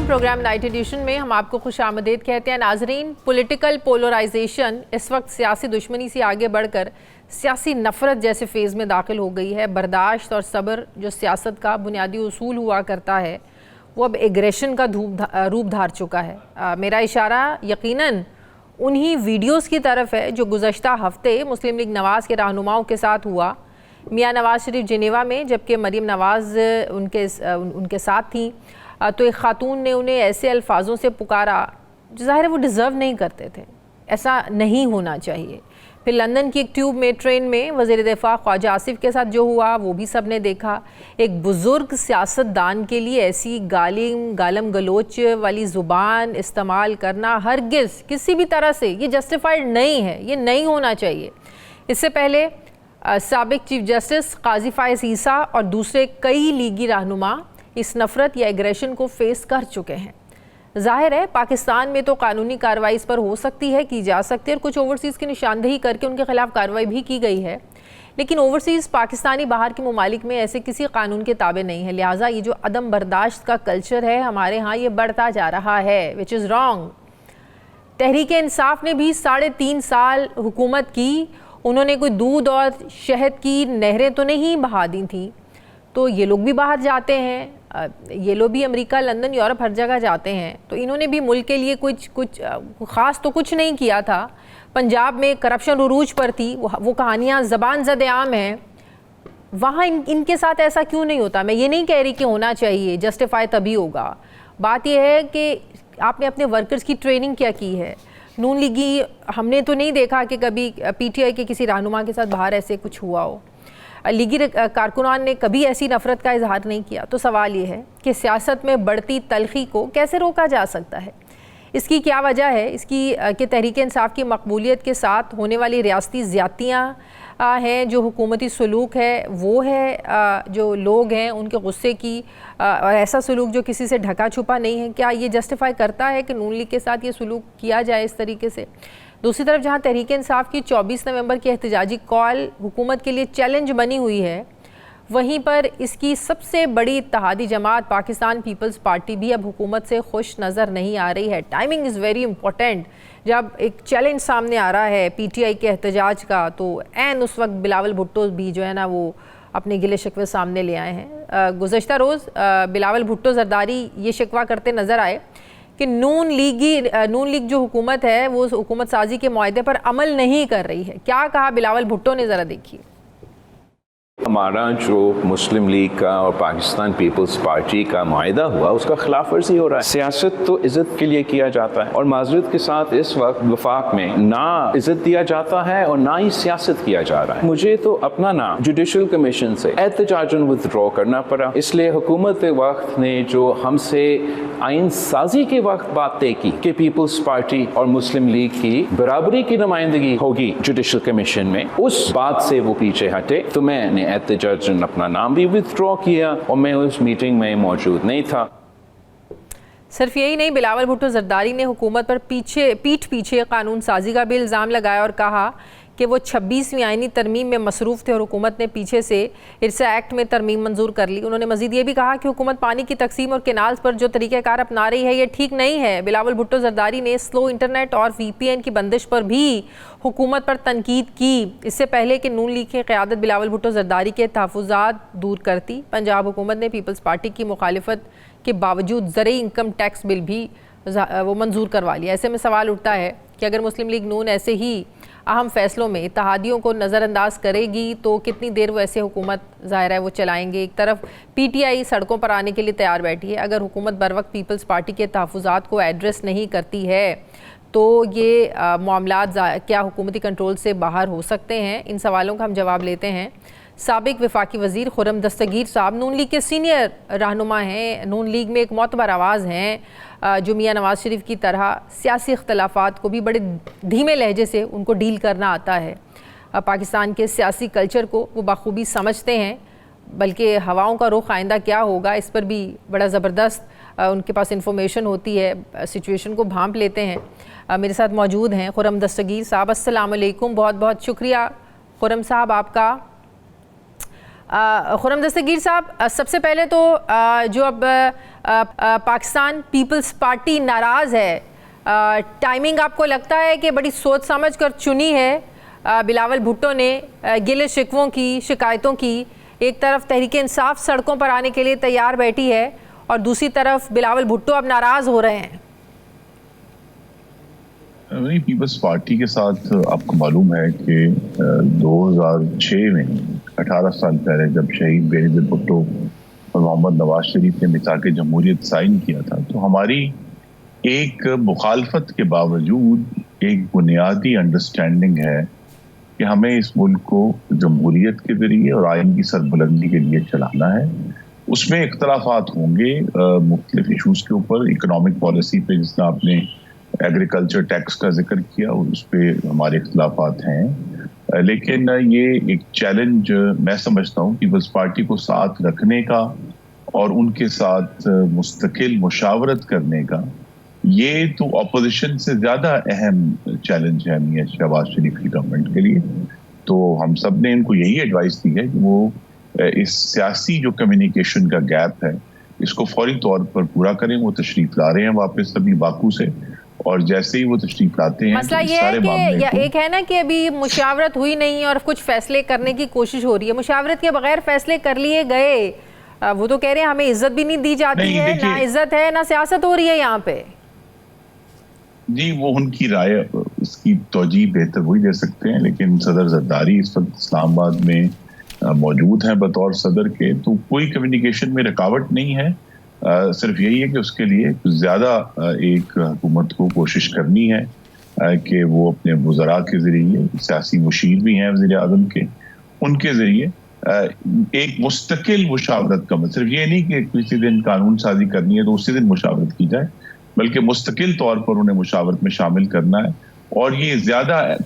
Programme night addition में हम आपको खुश आमदीद कहते हैं। नाजरीन, पॉलिटिकल पोलराइजेशन इस वक्त सियासी दुश्मनी से आगे बढ़कर सियासी नफरत जैसे फेज़ में दाखिल हो गई है। बर्दाश्त और सब्र जो सियासत का बुनियादी उसूल हुआ करता है वो अब एग्रेशन का रूप धार चुका है। मेरा इशारा यकीनन उन्हीं वीडियोस की तरफ है जो गुज़श्ता हफ्ते मुस्लिम लीग नवाज़ के रहनुमाओं के साथ हुआ। मियाँ नवाज़ शरीफ जिनेवा में, जबकि मरीम नवाज़ उनके साथ थी, तो एक ख़ातून ने उन्हें ऐसे अल्फाजों से पुकारा जो ज़ाहिर है वो डिज़र्व नहीं करते थे। ऐसा नहीं होना चाहिए। फिर लंदन की एक ट्यूब में ट्रेन में वज़ीर दिफ़ा ख्वाजा आसिफ के साथ जो हुआ वो भी सब ने देखा। एक बुज़ुर्ग सियासतदान के लिए ऐसी गालम गलोच वाली ज़ुबान इस्तेमाल करना हरगिज़ किसी भी तरह से ये जस्टिफाइड नहीं है, ये नहीं होना चाहिए। इससे पहले साबिक चीफ जस्टिस काजी फायज़ ईसा और दूसरे कई लीगी रहनुमा इस नफ़रत या एग्रेशन को फेस कर चुके हैं। जाहिर है पाकिस्तान में तो कानूनी कार्रवाई इस पर हो सकती है, की जा सकती है, और कुछ ओवरसीज़ की निशानदेही करके उनके खिलाफ कार्रवाई भी की गई है, लेकिन ओवरसीज़ पाकिस्तानी बाहर के ममालिक में ऐसे किसी कानून के ताबे नहीं है। लिहाजा ये जो अदम बर्दाश्त का कल्चर है हमारे यहाँ, ये बढ़ता जा रहा है, which is wrong. Tehreek Insaf ने भी 3.5 साल हुकूमत की। उन्होंने कोई दूध और शहद की नहरें तो नहीं बहा दी थी, तो ये लोग भी बाहर जाते हैं, ये लोग भी अमेरिका, लंदन, यूरोप हर जगह जाते हैं, तो इन्होंने भी मुल्क के लिए कुछ ख़ास तो कुछ नहीं किया था। पंजाब में करप्शन उरूज पर थी, वो कहानियाँ ज़बान ज़द आम हैं। वहाँ इनके साथ ऐसा क्यों नहीं होता? मैं ये नहीं कह रही कि होना चाहिए, जस्टिफाई तभी होगा। बात यह है कि आपने अपने वर्कर्स की ट्रेनिंग क्या की है। नून लीगी हमने तो नहीं देखा कि कभी पीटीआई के किसी रहनुमा के साथ बाहर ऐसे कुछ हुआ हो। लीगी कारकुनान ने कभी ऐसी नफ़रत का इजहार नहीं किया। तो सवाल ये है कि सियासत में बढ़ती तलखी को कैसे रोका जा सकता है? इसकी क्या वजह है? इसकी कि तहरीक इंसाफ की मकबूलियत के साथ होने वाली रियासती ज़्यादतियाँ हैं, जो हुकूमती सलूक है वो है, जो लोग हैं उनके गुस्से की, और ऐसा सलूक जो किसी से ढका छुपा नहीं है। क्या ये जस्टिफाई करता है कि नून लीग के साथ ये सलूक किया जाए इस तरीके से? दूसरी तरफ जहाँ तहरीक इंसाफ की 24 नवंबर की एहतजाजी कॉल हुकूमत के लिए चैलेंज बनी हुई है, वहीं पर इसकी सबसे बड़ी इत्तेहादी जमात पाकिस्तान पीपल्स पार्टी भी अब हुकूमत से खुश नज़र नहीं आ रही है। Timing is very important. जब एक चैलेंज सामने आ रहा है पीटीआई के एहतजाज का, तो ऐन उस वक्त बिलावल भुट्टो भी जो है ना वो अपने गिले शिकवे सामने ले आए हैं। गुज़श्ता रोज़ बिलावल भुट्टो ज़रदारी ये शिकवा करते नज़र आए कि नून लीग जो हुकूमत है वो हुकूमत साजी के मुआहदे पर अमल नहीं कर रही है। क्या कहा बिलावल भुट्टो ने, ज़रा देखिए। हमारा जो मुस्लिम लीग का और पाकिस्तान पीपल्स पार्टी का मुआहदा हुआ उसका खिलाफ वर्जी हो रहा है। सियासत तो इज्जत के लिए किया जाता है और माजरत के साथ इस वक्त वफाक में ना इज्जत दिया जाता है और ना ही सियासत किया जा रहा है। मुझे तो अपना नाम जुडिशल कमीशन से एहतजाजन विथड्रॉ करना पड़ा, इसलिए हुकूमत वक्त ने जो हमसे आइन साजी के वक्त बात तय की कि पीपल्स पार्टी और मुस्लिम लीग की बराबरी की नुमाइंदगी होगी जुडिशल कमीशन में, उस बात से वो पीछे हटे, तो मैंने एहतजाजन अपना नाम भी विथड्रॉ किया और मैं उस मीटिंग में मौजूद नहीं था। सिर्फ यही नहीं, बिलावल भुट्टो जरदारी ने हुकूमत पर पीठ पीछे कानून साजी का भी इल्ज़ाम लगाया और कहा कि वो 26वीं आईनी तरमीम में मसरूफ़ थे और हुकूमत ने पीछे से इरसा एक्ट में तरमीम मंजूर कर ली। उन्होंने मज़ीद ये भी कहा कि हुकूमत पानी की तकसीम और केनाल्स पर जो तरीक़ाकार अपना रही है ये ठीक नहीं है। बिलावल भुट्टो जरदारी ने स्लो इंटरनेट और VPN की बंदिश पर भी हुकूमत पर तनकीद की। इससे पहले कि नून लीग की क़यादत बिलावल भुट्टो जरदारी के तहफ़्फ़ुज़ात दूर करती, पंजाब हुकूमत ने पीपल्स पार्टी की मुखालिफत के बावजूद ज़रूरी इनकम टैक्स बिल भी वो मंजूर करवा लिया। ऐसे में सवाल उठता है कि अगर मुस्लिम लीग नून ऐसे ही अहम फैसलों में इत्तेहादियों को नज़रअंदाज करेगी तो कितनी देर वो ऐसे हुकूमत ज़ाहिर है वो चलाएंगे। एक तरफ पीटीआई सड़कों पर आने के लिए तैयार बैठी है। अगर हुकूमत बर वक्त पीपल्स पार्टी के तहफ़्फ़ुज़ात को एड्रेस नहीं करती है तो ये मामलात क्या हुकूमती कंट्रोल से बाहर हो सकते हैं? इन सवालों का हम जवाब लेते हैं। साबिक वफाकी वज़ीर खुर्रम दस्तगीर साहब नून लीग के सीनियर रहनुमा हैं, नून लीग में एक मोतबर आवाज़ हैं, जो मियाँ नवाज़ शरीफ की तरह सियासी इख्तलाफात को भी बड़े धीमे लहजे से उनको डील करना आता है। पाकिस्तान के सियासी कल्चर को वो बखूबी समझते हैं, बल्कि हवाओं का रुख आइंदा क्या होगा इस पर भी बड़ा ज़बरदस्त उनके पास इंफॉर्मेशन होती है, सिचुएशन को भांप लेते हैं। मेरे साथ मौजूद हैं खुर्रम दस्तगीर साहब। अस्सलाम वालेकुम, बहुत बहुत शुक्रिया खुर्रम साहब आपका। खुर्रम दस्तगीर साहब, सबसे पहले तो जो अब पाकिस्तान पीपल्स पार्टी नाराज़ है, टाइमिंग आपको लगता है कि बड़ी सोच समझ कर चुनी है बिलावल भुट्टो ने? गिले शिकवों की, शिकायतों की, एक तरफ तहरीक इंसाफ सड़कों पर आने के लिए तैयार बैठी है और दूसरी तरफ बिलावल भुट्टो अब नाराज़ हो रहे हैं। नहीं, पीपल्स पार्टी के साथ आपको मालूम है कि 2006 में 18 साल पहले जब शहीद बेनज़ीर भुट्टो और मोहम्मद नवाज शरीफ ने मिसाक जमहूरियत साइन किया था, तो हमारी एक मुखालफत के बावजूद एक बुनियादी अंडरस्टैंडिंग है कि हमें इस मुल्क को जमहूरियत के जरिए और आइन की सरबुलंदी के लिए चलाना है। उसमें इख्तलाफात होंगे मुख्तलिफ इशूज़ के ऊपर, इकोनॉमिक पॉलिसी पे जिसने आपने एग्रीकल्चर टैक्स का जिक्र किया और उस पर हमारे इख्तलाफात हैं, लेकिन ये एक चैलेंज मैं समझता हूँ पीपल्स पार्टी को साथ रखने का और उनके साथ मुस्तकिल मुशावरत करने का, ये तो अपोजिशन से ज़्यादा अहम चैलेंज है मियां शहबाज शरीफ की गवर्नमेंट के लिए। तो हम सब ने इनको यही एडवाइस दी है कि वो इस सियासी जो कम्युनिकेशन का गैप है इसको फौरी तौर पर पूरा करें। वो तशरीफ ला रहे हैं वापस अभी बाकू से, और जैसे ही वो तशरीफ लाते हैं मसला ये है कि एक है ना कि अभी मुशावरत हुई नहीं और कुछ फैसले करने की कोशिश हो रही है। मुशावरत के बगैर फैसले कर लिए गए, वो तो कह रहे हैं हमें इज्जत भी नहीं दी जाती है, ना इज्जत है ना सियासत हो रही है यहाँ पे। जी, वो उनकी राय, इसकी तौजी बेहतर वही दे सकते हैं, लेकिन सदर जरदारी इस वक्त इस्लामाबाद में मौजूद हैं बतौर सदर के, तो कोई कम्युनिकेशन में रुकावट नहीं है। सिर्फ यही है कि उसके लिए ज़्यादा एक हुकूमत को कोशिश करनी है कि वो अपने वज़रा के ज़रिए, सियासी मुशीर भी हैं वज़ीर आज़म के, उनके ज़रिए एक मुस्तकिल मुशावरत का मतलब सिर्फ ये नहीं कि किसी दिन कानून साजी करनी है तो उसी दिन मुशावरत की जाए, बल्कि मुस्तकिल तौर पर उन्हें मुशावरत में शामिल करना है। और ये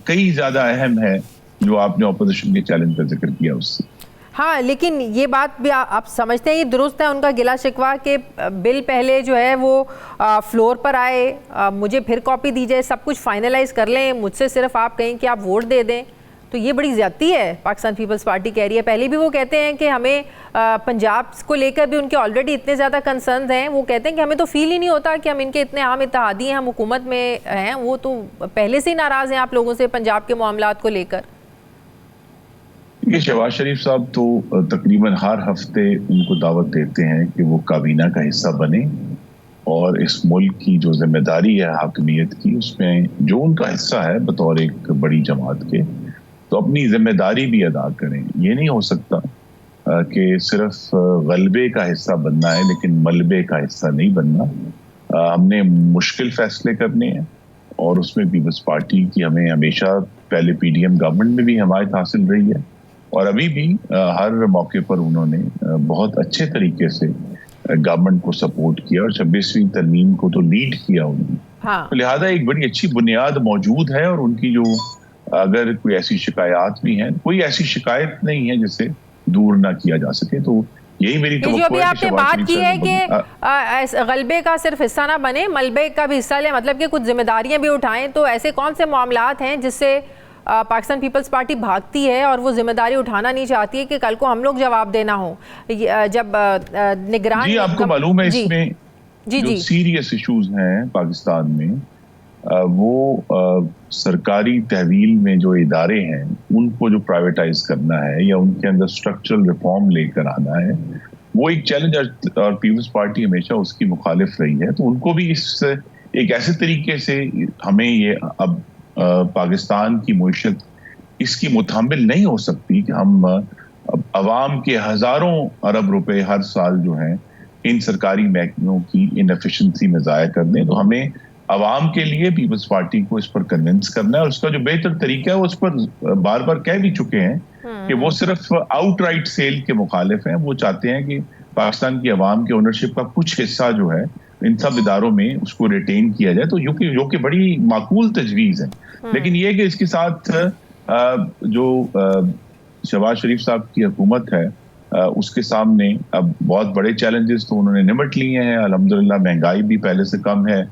कई ज़्यादा अहम है जो आपने अपोजिशन के चैलेंज का जिक्र किया उससे। हाँ, लेकिन ये बात भी आप समझते हैं ये दुरुस्त है उनका गिला शिकवा के बिल पहले जो है वो फ्लोर पर आए, मुझे फिर कॉपी दी जाए, सब कुछ फाइनलाइज कर लें, मुझसे सिर्फ आप कहें कि आप वोट दे दें, तो ये बड़ी ज़्यादती है पाकिस्तान पीपल्स पार्टी कह रही है। पहले भी वो कहते हैं कि हमें पंजाब को लेकर भी उनके ऑलरेडी इतने ज़्यादा कंसर्न हैं, वो कहते हैं कि हमें तो फील ही नहीं होता कि हम इनके इतने आम इत्तेहादी हैं, हम हुकूमत में हैं। वो तो पहले से ही नाराज़ हैं आप लोगों से पंजाब के मामलात को लेकर। ये शहबाज शरीफ साहब तो तकरीबन हर हफ्ते उनको दावत देते हैं कि वो काबीना का हिस्सा बने और इस मुल्क की जो जिम्मेदारी है हाकिमियत की, उसमें जो उनका हिस्सा है बतौर एक बड़ी जमात के, तो अपनी जिम्मेदारी भी अदा करें। ये नहीं हो सकता कि सिर्फ गलबे का हिस्सा बनना है लेकिन मलबे का हिस्सा नहीं बनना। हमने मुश्किल फैसले करने हैं और उसमें पीपल्स पार्टी की हमें हमेशा पहले PDM गवर्नमेंट में भी हिमायत हासिल रही है और अभी भी हर मौके पर उन्होंने बहुत अच्छे तरीके से गवर्नमेंट को सपोर्ट किया और 26वीं तरमीम को तो लीड किया उन्होंने। हाँ। तो लिहाजा एक बड़ी अच्छी बुनियाद मौजूद है और उनकी जो अगर कोई ऐसी शिकायत भी हैं, कोई ऐसी शिकायत नहीं है जिसे दूर ना किया जा सके। तो यही मेरी जो अभी आपने बात की है कि गलबे का सिर्फ हिस्सा ना बने, मलबे का भी हिस्सा ले, मतलब कि कुछ जिम्मेदारियां भी उठाएं, तो ऐसे कौन से मामलात हैं जिससे पाकिस्तान पीपल्स पार्टी भागती है और वो जिम्मेदारी उठाना नहीं चाहती है कि कल को हम लोग जवाब देना हो? जब निगरान जी, आपको मालूम है इसमें जो सीरियस इश्यूज हैं पाकिस्तान में, वो सरकारी तहवील में जो इदारे हैं उनको जो प्राइवेटाइज करना है या उनके अंदर स्ट्रक्चरल रिफॉर्म लेकर आना है, वो एक चैलेंज और पीपल्स पार्टी हमेशा उसकी मुखालिफ रही है। तो उनको भी इस एक ऐसे तरीके से हमें ये अब पाकिस्तान की मुईशत इसकी मुतामिल नहीं हो सकती कि हम अवाम के हजारों अरब रुपए हर साल जो हैं इन सरकारी महकमों की इनएफिशिएंसी में ज़ाया कर दें। तो हमें अवाम के लिए पीपल्स पार्टी को इस पर कन्विंस करना है और उसका जो बेहतर तरीका है उस पर बार बार कह भी चुके हैं कि वो सिर्फ आउटराइट सेल के मुखालिफ हैं। वो चाहते हैं कि पाकिस्तान की अवाम के ओनरशिप का कुछ हिस्सा जो है इन सब इदारों में उसको रिटेन किया जाए, तो जो कि बड़ी माकूल तजवीज़ है। लेकिन ये कि इसके साथ जो शहबाज शरीफ साहब की हुकूमत है उसके सामने अब बहुत बड़े चैलेंजेस तो उन्होंने निपट लिए हैं। अल्हम्दुलिल्लाह महंगाई भी पहले से कम है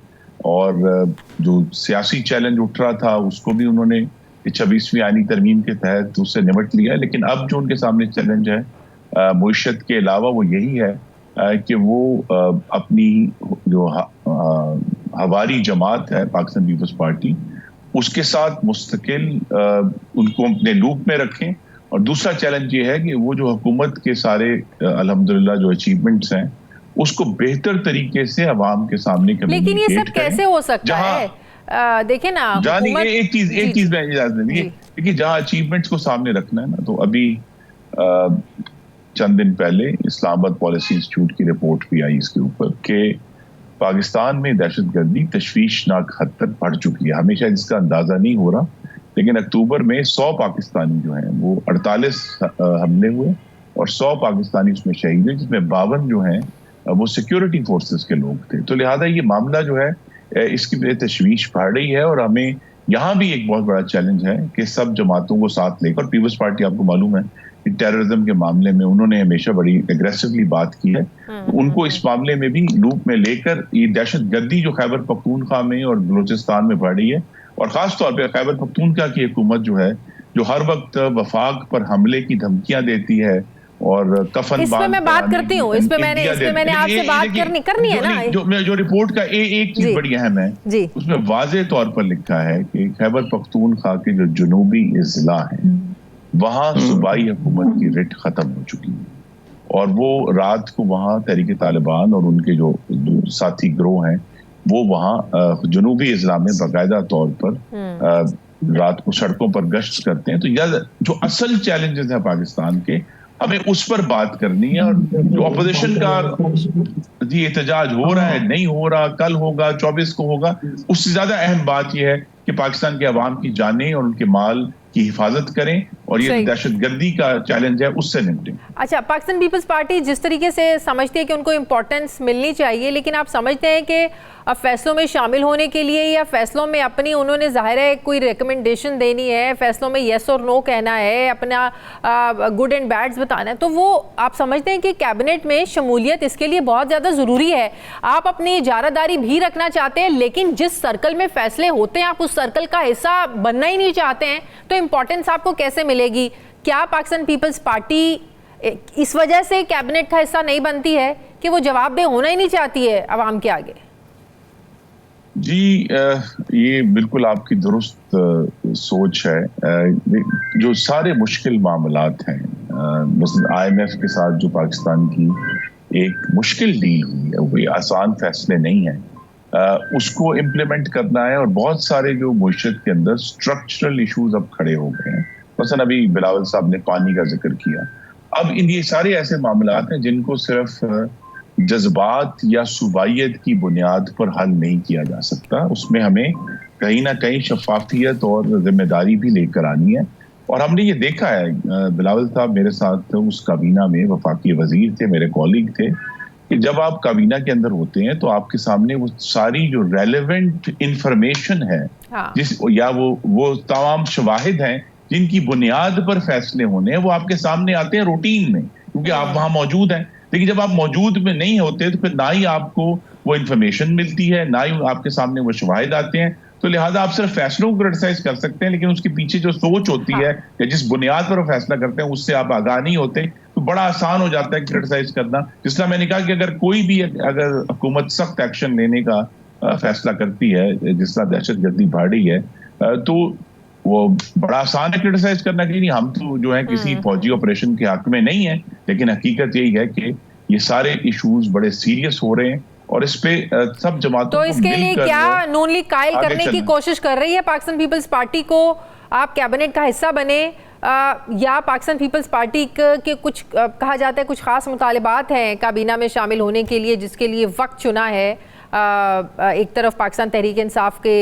और जो सियासी चैलेंज उठ रहा था उसको भी उन्होंने 26वीं आईनी तरमीम के तहत उससे निपट लिया है। लेकिन अब जो उनके सामने चैलेंज है मुईशत के अलावा वो यही है कि वो अपनी जो हवारी जमात है पाकिस्तान पीपल्स पार्टी, उसके साथ मुस्तकिल उनको अपने लूप में रखें। और दूसरा चैलेंज ये है कि वो जो हुकूमत के सारे अल्हम्दुलिल्लाह जो अचीवमेंट्स हैं उसको बेहतर तरीके से अवाम के सामने कम्युनिकेट करें। लेकिन ये सब कैसे हो सकता है? देखिए ना, एक चीज मैं इजाजत देंगे, देखिए जहां अचीवमेंट्स को सामने रखना है ना, तो अभी चंद दिन पहले इस्लामाबाद पॉलिसी इंस्टीट्यूट की रिपोर्ट भी आई इसके ऊपर कि पाकिस्तान में दहशतगर्दी तशवीशनाक हद तक बढ़ चुकी है। हमेशा इसका अंदाजा नहीं हो रहा, लेकिन अक्टूबर में 100 पाकिस्तानी जो हैं वो 48 हमले हुए और 100 पाकिस्तानी उसमें शहीद हुए, जिसमें 52 जो हैं वो सिक्योरिटी फोर्सेस के लोग थे। तो लिहाजा ये मामला जो है इसकी तशवीश बढ़ रही है। और हमें यहाँ भी एक बहुत बड़ा चैलेंज है कि सब जमातों को साथ लेकर, पीपल्स पार्टी आपको मालूम है कि टेररिज्म के मामले में उन्होंने हमेशा बड़ी एग्रेसिवली बात की है, तो उनको इस मामले में भी लूप में लेकर ये दहशतगर्दी जो खैबर पख्तूनख्वा में और बलूचिस्तान में बढ़ रही है, और खास तौर पर खैबर पख्तूनख्वा की हुकूमत जो है जो हर वक्त वफाक पर हमले की धमकियां देती है और कफन इस पे मैं बात करती हूँ, इस पे मैंने आपसे बात करनी है ना। जो रिपोर्ट का एक चीज बड़ी अहम है, उसमें वाज़ेह तौर पर लिखा है कि खैबर पख्तूनख्वा के जो जुनूबी अजला हैं वहां सूबाई हुकूमत की रिट खत्म हो चुकी है, और वो रात को वहां तहरीक तालिबान और उनके जो साथी गिरोह हैं वो वहां जुनूबी अजला में बाकायदा तौर पर रात को सड़कों पर गश्त करते हैं। तो यह जो असल चैलेंजेस है पाकिस्तान के, हमें उस पर बात करनी है। और जो अपोजिशन का जी एहतजाज हो रहा है, नहीं हो रहा, कल होगा, 24 को होगा, उससे ज्यादा अहम बात यह है कि पाकिस्तान के अवाम की जानें और उनके माल की हिफाजत करें, और ये दहशतगर्दी का चैलेंज है उससे निपटें। अच्छा, पाकिस्तान पीपल्स पार्टी जिस तरीके से समझती है कि उनको इम्पोर्टेंस मिलनी चाहिए, लेकिन आप समझते हैं कि अब फैसलों में शामिल होने के लिए या फैसलों में अपनी उन्होंने जाहिर है कोई रिकमेंडेशन देनी है, फैसलों में येस और नो कहना है, अपना गुड एंड बैड्स बताना है, तो वो आप समझते हैं कि कैबिनेट में शमूलियत इसके लिए बहुत ज़्यादा ज़रूरी है? आप अपनी इजारादारी भी रखना चाहते हैं, लेकिन जिस सर्कल में फैसले होते हैं आप उस सर्कल का हिस्सा बनना ही नहीं चाहते हैं, तो इम्पोर्टेंस आपको कैसे मिलेगी? क्या पाकिस्तान पीपल्स पार्टी इस वजह से कैबिनेट का हिस्सा नहीं बनती है कि वो जवाबदेह होना ही नहीं चाहती है अवाम के आगे? जी, ये बिल्कुल आपकी दुरुस्त सोच है। जो सारे मुश्किल मामलात हैं, मसलन IMF के साथ जो पाकिस्तान की एक मुश्किल डील हुई है, वो आसान फैसले नहीं है, उसको इम्प्लीमेंट करना है। और बहुत सारे जो मुईशत के अंदर स्ट्रक्चरल इश्यूज अब खड़े हो गए हैं, मसलन अभी बिलावल साहब ने पानी का जिक्र किया। अब ये सारे ऐसे मामलात हैं जिनको सिर्फ जज्बात या सूबाइयत की बुनियाद पर हल नहीं किया जा सकता, उसमें हमें कहीं ना कहीं शफाफियत और जिम्मेदारी भी लेकर आनी है। और हमने ये देखा है, बिलावल साहब मेरे साथ उस काबीना में वफाकी वजीर थे, मेरे कॉलीग थे, कि जब आप काबीना के अंदर होते हैं तो आपके सामने वो सारी जो रेलेवेंट इंफॉर्मेशन है, जिस या वो तमाम शवाहिद हैं जिनकी बुनियाद पर फैसले होने हैं, वो आपके सामने आते हैं रूटीन में, क्योंकि आप वहां मौजूद हैं। लेकिन जब आप मौजूद में नहीं होते तो फिर ना ही आपको वो इन्फॉर्मेशन मिलती है, ना ही आपके सामने वो शवाहिद आते हैं। तो लिहाजा आप सिर्फ फैसलों को क्रिटिसाइज कर सकते हैं, लेकिन उसके पीछे जो सोच होती है या जिस बुनियाद पर वो फैसला करते हैं उससे आप आगाह नहीं होते, तो बड़ा आसान हो जाता है क्रिटिसाइज करना। जिस तरह मैंने कहा कि अगर कोई भी अगर हुकूमत सख्त एक्शन लेने का फैसला करती है, जिस तरह दहशतगर्दी बढ़ रही है, तो वो बड़ा आसान है क्रिटिसाइज करना कि नहीं हम तो जो है किसी फौजी ऑपरेशन के हक में नहीं है। लेकिन हकीकत यही है कि ये सारे इश्यूज बड़े सीरियस हो रहे हैं और इस पे सब जमातों तो इसके लिए क्या नून लीग कायल करने की कोशिश कर रही है पाकिस्तान पीपल्स पार्टी को? आप कैबिनेट का हिस्सा बने या पाकिस्तान पीपल्स पार्टी के कुछ कहा जाता है कुछ खास मुतालिबात हैं काबीना में शामिल होने के लिए, जिसके लिए वक्त चुना है? एक तरफ पाकिस्तान तहरीक इंसाफ के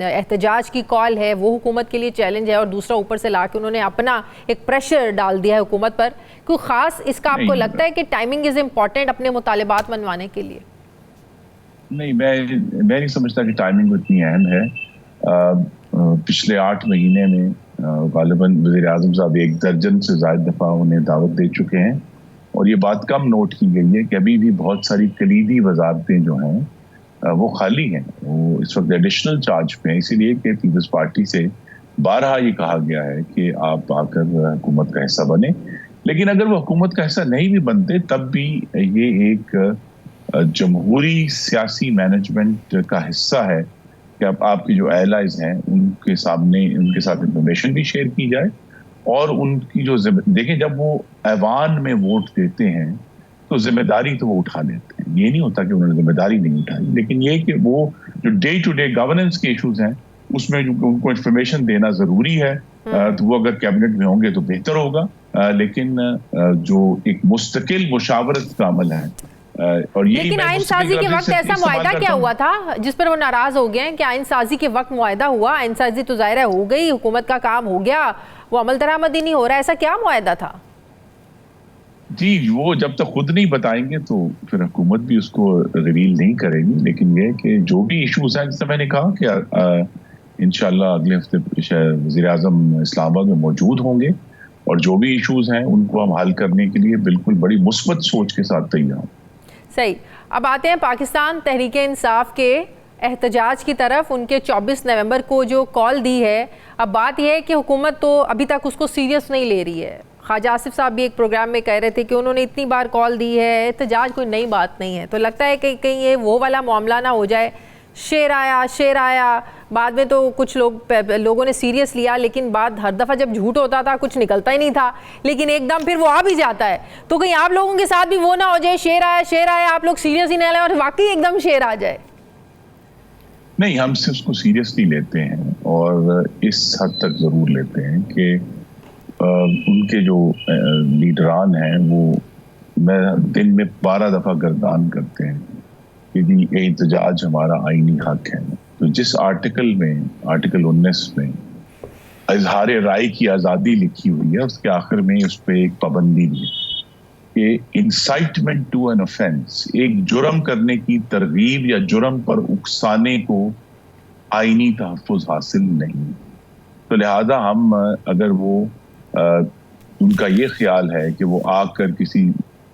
एहतजाज की कॉल है, वो हुकूमत के लिए चैलेंज है, और दूसरा ऊपर से लाके उन्होंने अपना एक प्रेशर डाल दिया है हुकूमत पर। कोई खास इसका आपको लगता है कि टाइमिंग इज इम्पॉर्टेंट अपने मुतालिबात मनवाने के लिए? नहीं, मैं नहीं समझता कि टाइमिंग उतनी अहम है। पिछले 8 महीने में गालिबन वज़ीर आज़म साहब 1 दर्जन से ज़्यादा दफ़ा उन्हें दावत दे चुके हैं, और ये बात कम नोट की गई है कि अभी भी बहुत सारी कलीदी वजारतें जो हैं वो खाली हैं, वो इस वक्त एडिशनल चार्ज पे हैं। इसीलिए कि पीपल्स पार्टी से बारहा ये कहा गया है कि आप आकर हुकूमत का हिस्सा बने। लेकिन अगर वो हुकूमत का हिस्सा नहीं भी बनते तब भी ये एक जमहूरी सियासी मैनेजमेंट का हिस्सा है कि अब आपके जो एलाइज हैं उनके साथ इंफॉर्मेशन भी शेयर की जाए और उनकी जो देखें जब वो ऐवान में वोट देते हैं तो जिम्मेदारी तो वो उठा लेते हैं, ये नहीं होता कि उन्होंने जिम्मेदारी नहीं उठाई, लेकिन ये कि वो जो डे टू डे गवर्नेंस के इश्यूज हैं उसमें जो उनको इंफॉर्मेशन देना जरूरी है, तो वो अगर कैबिनेट में होंगे तो बेहतर होगा, लेकिन जो एक मुस्तकिल मुशावरत का अमल है और ये लेकिन आइन साजी के वक्त ऐसा मुआहदा क्या हुआ था जिस पर वो नाराज हो गए हैं कि आइन साजी के वक्त मुआहदा हुआ? आइन साजी तो जाहिर है हो गई, हुकूमत का काम हो गया, वो अमल दरामदी नहीं हो रहा, ऐसा क्या मुआहदा था? जी, वो जब तक खुद नहीं बताएंगे तो फिर हुकूमत भी उसको रिवील नहीं करेगी, लेकिन ये कि जो भी इशूज हैं, जैसे मैंने कहा कि इंशाल्लाह अगले हफ्ते वज़ीर आज़म इस्लामाबाद में मौजूद होंगे और जो भी इशूज हैं उनको हम हल करने के लिए बिल्कुल बड़ी मुस्बत सोच के साथ तैयार। सही। अब आते हैं पाकिस्तान तहरीक इंसाफ के एहतजाज की तरफ। उनके 24 नवंबर को जो कॉल दी है, अब बात यह है कि हुकूमत तो अभी तक उसको सीरियस नहीं ले रही है। ख्वाजा आसिफ साहब भी एक प्रोग्राम में कह रहे थे कि उन्होंने इतनी बार कॉल दी है, एहतजाज कोई नई बात नहीं है। तो लगता है कि कहीं ये वो वाला मामला ना हो जाए, शेर आया, बाद में तो कुछ लोगों ने सीरियस लिया, लेकिन बाद हर दफ़ा जब झूठ होता था कुछ निकलता ही नहीं था, लेकिन एकदम फिर वो आ भी जाता है। तो कहीं आप लोगों के साथ भी वो ना हो जाए, शेर आया, आप लोग सीरियस ही नहीं लें और वाकई एकदम शेर आ जाए। नहीं, हम सिर्फ उसको सीरियसली लेते हैं और इस हद तक जरूर लेते हैं कि उनके जो लीडरान हैं वो दिन में 12 दफ़ा गर्दान करते हैं कि एहतजाज हमारा आईनी हक है। तो जिस आर्टिकल 19 में इजहार राय की आज़ादी लिखी हुई है, उसके आखिर में उस पर एक पाबंदी भी है कि इंसाइटमेंट टू एन ऑफेंस, एक जुर्म करने की तरगीब या जुर्म पर उकसाने को आईनी तहफ़्फ़ुज़ हासिल नहीं। तो लिहाजा हम अगर वो उनका ये ख्याल है कि वो आकर किसी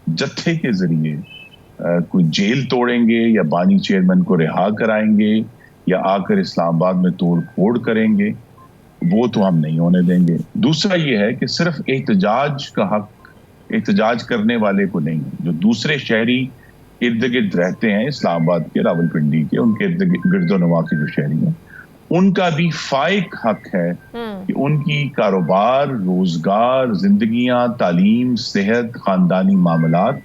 जत्थे के जरिए कोई जेल तोड़ेंगे या बानी चेयरमैन को रिहा कराएंगे या आकर इस्लामाबाद में तोड़ फोड़ करेंगे, वो तो हम नहीं होने देंगे। दूसरा ये है कि सिर्फ एहतजाज का हक एहतजाज करने वाले को नहीं, जो दूसरे शहरी इर्द गिर्द रहते हैं इस्लामाबाद के, रावलपिंडी के, उनके इर्द गिर्दोनवा के जो शहरी हैं, उनका भी फाइक हक है कि उनकी कारोबार, रोजगार, जिंदगियां, तालीम, सेहत, खानदानी मामलात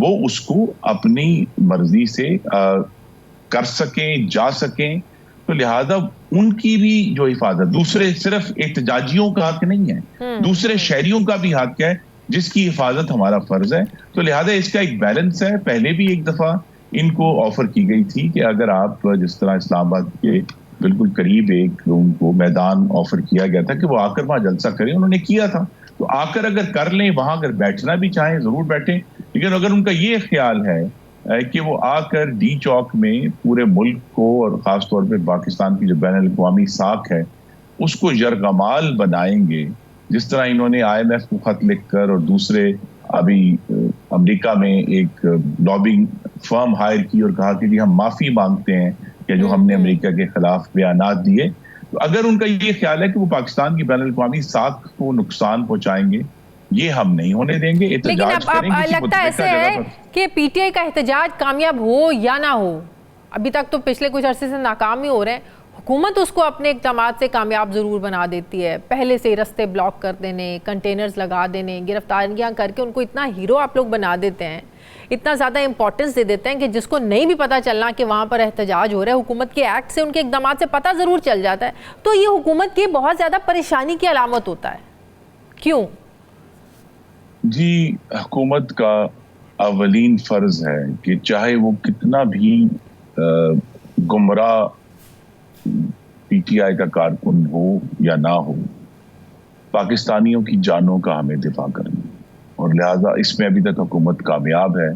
वो उसको अपनी मर्जी से कर सकें, जा सकें। तो लिहाजा उनकी भी जो हिफाजत, दूसरे सिर्फ एहतजाजियों का हक नहीं है, दूसरे शहरियों का भी हक है जिसकी हिफाजत हमारा फर्ज है। तो लिहाजा इसका एक बैलेंस है। पहले भी एक दफा इनको ऑफर की गई थी कि अगर आप जिस तरह इस्लामाबाद के बिल्कुल करीब एक उनको मैदान ऑफर किया गया था कि वो आकर वहां जलसा करें, उन्होंने किया था। तो आकर अगर कर लें, वहां अगर बैठना भी चाहें जरूर बैठें, लेकिन अगर उनका ये ख्याल है कि वो आकर डी चौक में पूरे मुल्क को और खासतौर पर पाकिस्तान की जो बैन अल-अक़वामी साख है उसको यरगमाल बनाएंगे, जिस तरह इन्होंने IMF को खत लिखकर और दूसरे अभी अमेरिका में एक लॉबिंग फर्म हायर की और कहा कि जी हम माफी मांगते हैं कि जो हमने अमेरिका के खिलाफ बयानात दिए। तो अगर उनका ये ख्याल है कि वो पाकिस्तान की बैन अल-अक़वामी साख को नुकसान पहुंचाएंगे, ये हम नहीं होने देंगे। लेकिन अब लगता ऐसे है कि PTI का एहतजाज कामयाब हो या ना हो, अभी तक तो पिछले कुछ अरसे से नाकाम ही हो रहे हैं, हुकूमत उसको अपने इक़दामात से कामयाब ज़रूर बना देती है। पहले से रास्ते ब्लॉक कर देने, कंटेनर्स लगा देने, गिरफ्तारियां करके उनको इतना हीरो आप लोग बना देते हैं, इतना ज़्यादा इंपॉर्टेंस दे देते हैं कि जिसको नहीं भी पता चलना कि वहाँ पर एहतजाज हो रहा है, हुकूमत के एक्ट से, उनके इक़दामात से पता ज़रूर चल जाता है। तो ये हुकूमत की बहुत ज़्यादा परेशानी की अलामत होता है। क्यों? जी, हुकूमत का अवलीन फ़र्ज़ है कि चाहे वो कितना भी गुमराह PTI का कारकुन हो या ना हो, पाकिस्तानियों की जानों का हमें दिफा करना, और लिहाजा इसमें अभी तक हुकूमत कामयाब है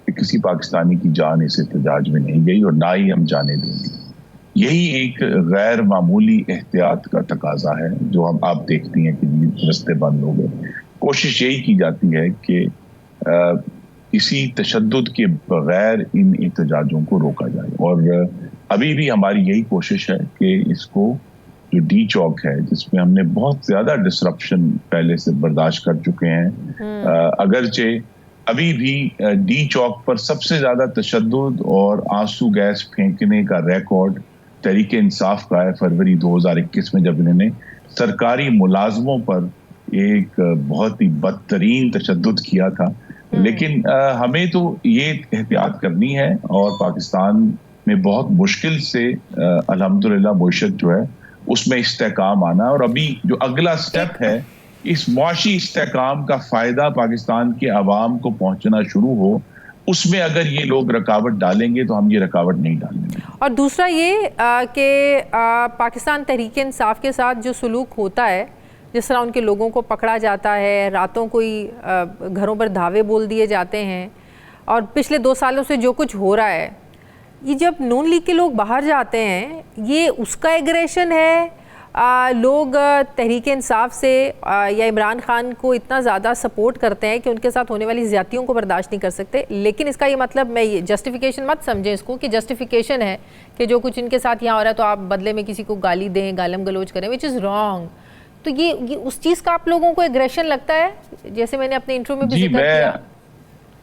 कि किसी पाकिस्तानी की जान इस एहतजाज में नहीं गई और ना ही हम जाने देंगे। यही एक गैर मामूली एहतियात का तकाजा है जो आप देखती हैं कि रास्ते बंद हो गए। कोशिश यही की जाती है कि किसी तशद्दुद के बगैर इन एहतजाजों को रोका जाए, और अभी भी हमारी यही कोशिश है कि इसको जो डी चौक है, जिसमें हमने बहुत ज्यादा डिसरप्शन पहले से बर्दाश्त कर चुके हैं, अगरचे अभी भी डी चौक पर सबसे ज्यादा तशद्दुद और आंसू गैस फेंकने का रिकॉर्ड तहरीक इंसाफ का है। फरवरी 2021 में जब इन्होंने सरकारी मुलाजमों पर एक बहुत ही बदतरीन तशद्दुद किया था। लेकिन हमें तो ये एहतियात करनी है और पाकिस्तान में बहुत मुश्किल से अल्हम्दुलिल्लाह मुआशरत जो है उसमें इस्तेहकाम आना, और अभी जो अगला स्टेप है इस मुआशी इस्तेहकाम का फायदा पाकिस्तान के अवाम को पहुंचना शुरू हो, उसमें अगर ये लोग रुकावट डालेंगे तो हम ये रुकावट नहीं डालेंगे। और दूसरा ये कि पाकिस्तान तहरीक इंसाफ के साथ जो सलूक होता है, जिस तरह उनके लोगों को पकड़ा जाता है, रातों को ही घरों पर धावे बोल दिए जाते हैं, और पिछले 2 सालों से जो कुछ हो रहा है, ये जब नून लीग के लोग बाहर जाते हैं, ये उसका एग्रेशन है? लोग तहरीक इंसाफ से या इमरान खान को इतना ज़्यादा सपोर्ट करते हैं कि उनके साथ होने वाली ज़्यादतियों को बर्दाश्त नहीं कर सकते। लेकिन इसका ये मतलब, मैं ये जस्टिफिकेशन मत समझें इसको कि जस्टिफिकेशन है कि जो कुछ इनके साथ यहाँ हो रहा है तो आप बदले में किसी को गाली दें, गालम गलोच करें, विच इज़ रॉन्ग। तो ये उस चीज़ का आप लोगों को एग्रेशन लगता है, जैसे मैंने अपने इंट्रो में भी जिक्र किया?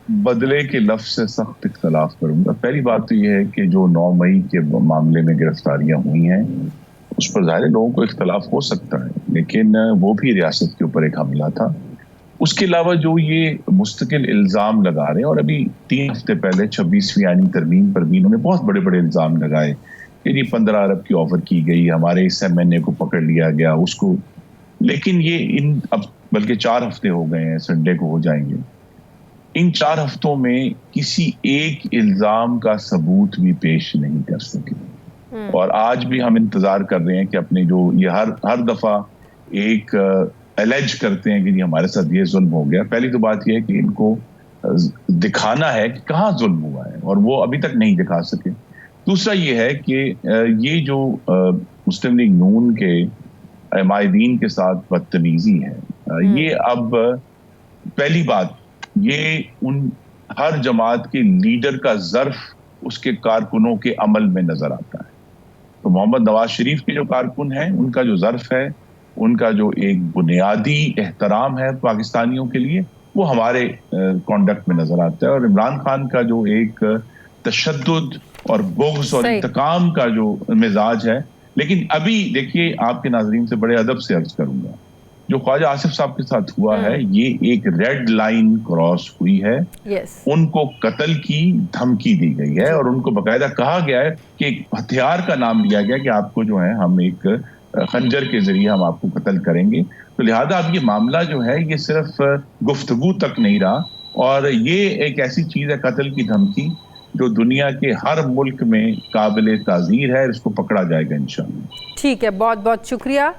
बदले के लफ्ज से सख्त इख्तलाफ करूंगा। पहली बात तो यह है कि जो 9 मई के मामले में गिरफ्तारियां हुई हैं उस पर ज़ाहिर लोगों को इख्तलाफ हो सकता है, लेकिन वो भी रियासत के ऊपर एक हमला था। उसके अलावा जो ये मुस्तकिल इल्ज़ाम लगा रहे हैं, और अभी 3 हफ्ते पहले 26वीं आईनी तरमीम पर भी इन्होंने बहुत बड़े बड़े इल्ज़ाम लगाए कि जी 15 अरब की ऑफर की गई, हमारे इस MNA को पकड़ लिया गया, उसको। लेकिन ये अब बल्कि 4 हफ्ते हो गए हैं, संडे को हो जाएंगे। इन 4 हफ्तों में किसी एक इल्ज़ाम का सबूत भी पेश नहीं कर सके, और आज भी हम इंतजार कर रहे हैं कि अपने जो ये हर दफा एक एलेज करते हैं कि जी हमारे साथ ये जुल्म हो गया। पहली तो बात ये है कि इनको दिखाना है कि कहाँ जुल्म हुआ है, और वो अभी तक नहीं दिखा सके। दूसरा ये है कि ये जो मुस्लिम लीग नून के माहिदीन के साथ बदतमीजी है, ये अब पहली बात, ये उन हर जमात के लीडर का ज़र्फ उसके कारकुनों के अमल में नजर आता है। तो मोहम्मद नवाज शरीफ के जो कारकुन हैं, उनका जो ज़र्फ है, उनका जो एक बुनियादी एहतराम है पाकिस्तानियों के लिए, वो हमारे कॉन्डक्ट में नजर आता है। और इमरान खान का जो एक तशद्दुद और बुग़्ज़ और इंतकाम का जो मिजाज है। लेकिन अभी देखिए, आपके नाज़रीन से बड़े अदब से अर्ज करूंगा, जो ख्वाजा आसिफ साहब के साथ हुआ है, ये एक रेड लाइन क्रॉस हुई है। उनको कत्ल की धमकी दी गई है, और उनको बाकायदा कहा गया है कि एक हथियार का नाम दिया गया कि आपको जो है हम एक खंजर के जरिए हम आपको कत्ल करेंगे। तो लिहाजा अब ये मामला जो है ये सिर्फ गुफ्तगू तक नहीं रहा, और ये एक ऐसी चीज है, कत्ल की धमकी, जो दुनिया के हर मुल्क में काबिल ताज़ीर है। इसको पकड़ा जाएगा इंशाअल्लाह। ठीक है, बहुत बहुत शुक्रिया।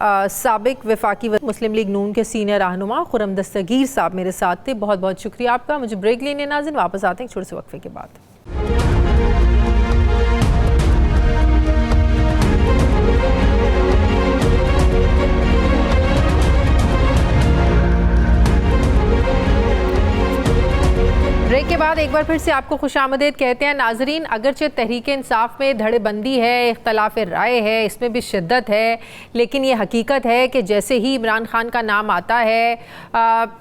साबिक वफाकी मुस्लिम लीग नून के सीनियर रहनुमा खुर्रम दस्तगीर साहब मेरे साथ थे। बहुत बहुत शुक्रिया आपका। मुझे ब्रेक लेने नाज़रीन, वापस आते हैं छोटे से वक्फे के बाद। ब्रेक के बाद एक बार फिर से आपको खुशामदीद कहते हैं नाजरीन। अगरचे तहरीक इंसाफ में धड़ेबंदी है, इख्तलाफ राय है, इसमें भी शिद्दत है, लेकिन ये हकीकत है कि जैसे ही इमरान खान का नाम आता है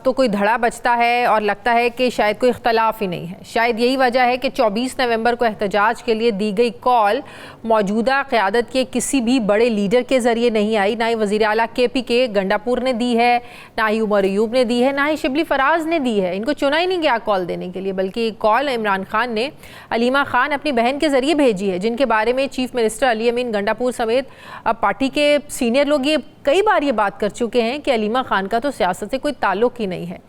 तो कोई धड़ा बचता है और लगता है कि शायद कोई इख्तलाफ ही नहीं है। शायद यही वजह है कि 24 नवंबर को एहतजाज के लिए दी गई कॉल मौजूदा क़यादत के किसी भी बड़े लीडर के ज़रिए नहीं आई। ना ही वज़ीर आला KP के गंडापुर ने दी है, ना ही उमर अयूब ने दी है, ना ही शिबली फराज ने दी है। इनको चुना ही नहीं गया कॉल देने के लिए, बल्कि कॉल इमरान खान ने अलीमा खान अपनी बहन के जरिए भेजी है, जिनके बारे में चीफ मिनिस्टर अली अमीन गंडापुर समेत पार्टी के सीनियर लोग ये कई बार ये बात कर चुके हैं कि अलीमा खान का तो सियासत से कोई ताल्लुक ही नहीं है।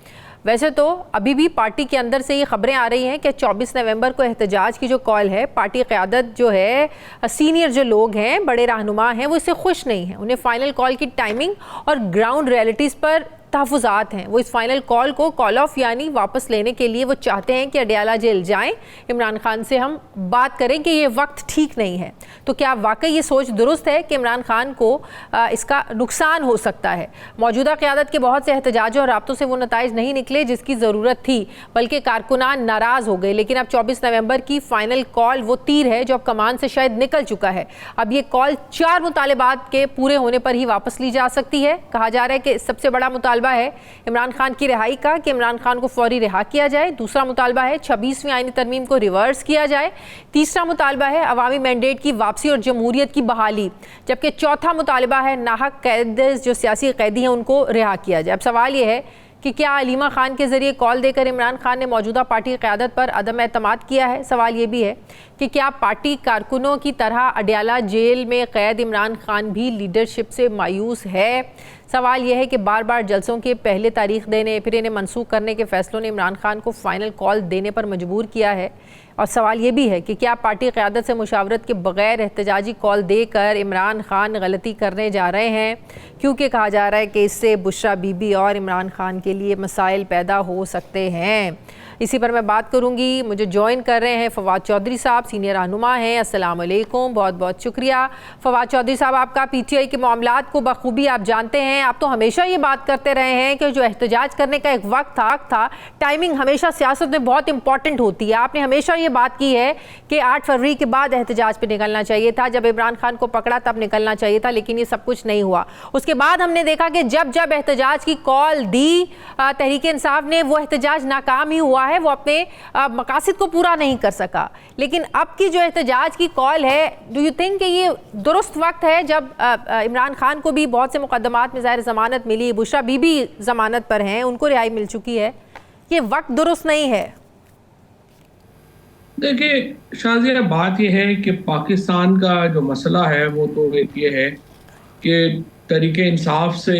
वैसे तो अभी भी पार्टी के अंदर से ये खबरें आ रही हैं कि 24 नवंबर को एहतजाज की जो कॉल है, पार्टी क़यादत जो है, सीनियर जो लोग हैं, बड़े रहनुमा हैं, वो इससे खुश नहीं हैं। उन्हें फाइनल कॉल की टाइमिंग और ग्राउंड रियलिटीज़ पर तहफ़्फ़ुज़ात हैं, वो इस फाइनल कॉल को कॉल ऑफ यानी वापस लेने के लिए वो चाहते हैं कि अडयाला जेल जाएं, इमरान खान से हम बात करें कि ये वक्त ठीक नहीं है। तो क्या वाकई ये सोच दुरुस्त है कि इमरान खान को इसका नुकसान हो सकता है? मौजूदा क़यादत के बहुत से एहतजाजों और राब्तों से वो नताइज नहीं निकले जिसकी ज़रूरत थी, बल्कि कारकुनान नाराज़ हो गए। लेकिन अब 24 नवंबर की फ़ाइनल कॉल वो तीर है जो अब कमान से शायद निकल चुका है। अब ये कॉल 4 मुतालबात के पूरे होने पर ही वापस ली जा सकती है। कहा जा रहा है कि सबसे बड़ा मुतालबा है इमरान खान की रिहाई का, कि इमरान खान को फौरी रिहा किया जाए। दूसरा मुतालबा है 26वीं आईनी तरमीम को रिवर्स किया जाए। तीसरा मुतालबा है अवामी मैंडेट की वापसी और जमहूरियत की बहाली। जबकि चौथा मुतालबा है नाहक कैद जो सियासी कैदी हैं उनको रिहा किया जाए। अब सवाल ये है कि क्या अलीमा खान के ज़रिए कॉल देकर इमरान खान ने मौजूदा पार्टी क़यादत पर अदम एतमाद किया है? सवाल ये भी है कि क्या पार्टी कारकुनों की तरह अडयाला जेल में क़ैद इमरान खान भी लीडरशिप से मायूस है? सवाल यह है कि बार बार जलसों के पहले तारीख देने फिर इन्हें मनसूख करने के फ़ैसलों ने इमरान खान को फ़ाइनल कॉल देने पर मजबूर किया है। और सवाल ये भी है कि क्या पार्टी क़यादत से मुशावरत के बग़ैर एहतजाजी कॉल देकर इमरान खान गलती करने जा रहे हैं, क्योंकि कहा जा रहा है कि इससे बुशरा बीबी और इमरान खान के लिए मसाइल पैदा हो सकते हैं। इसी पर मैं बात करूंगी। मुझे ज्वाइन कर रहे हैं फवाद चौधरी साहब, सीनियर रहनुमा हैं। अस्सलाम वालेकुम, बहुत बहुत शुक्रिया। फवाद चौधरी साहब, आपका पीटीआई के मामलात को बखूबी आप जानते हैं। आप तो हमेशा ये बात करते रहे हैं कि जो एहतजाज करने का एक वक्त था, टाइमिंग हमेशा सियासत में बहुत इंपॉर्टेंट होती है। आपने हमेशा ये बात की है कि 8 फरवरी के बाद एहतजाज पर निकलना चाहिए था, जब इमरान खान को पकड़ा तब निकलना चाहिए था, लेकिन ये सब कुछ नहीं हुआ। उसके बाद हमने देखा कि जब जब एहतजाज की कॉल दी तहरीक इंसाफ ने, वो एहतजाज नाकाम ही हुआ है, वो अपने मकासद को पूरा नहीं कर सका। लेकिन अब की जो एहतजाज की कॉल है, डू यू थिंक कि ये दुरुस्त वक्त है जब इमरान खान को भी बहुत से मुकदमात में ज़ाहिर ज़मानत मिली, बुशरा बीबी ज़मानत पर हैं, उनको रिहाई मिल चुकी है, ये वक्त दुरुस्त नहीं है? देखिए शाजिया, बात यह है कि पाकिस्तान का जो मसला है वो तो एक ये है कि तहरीके इंसाफ से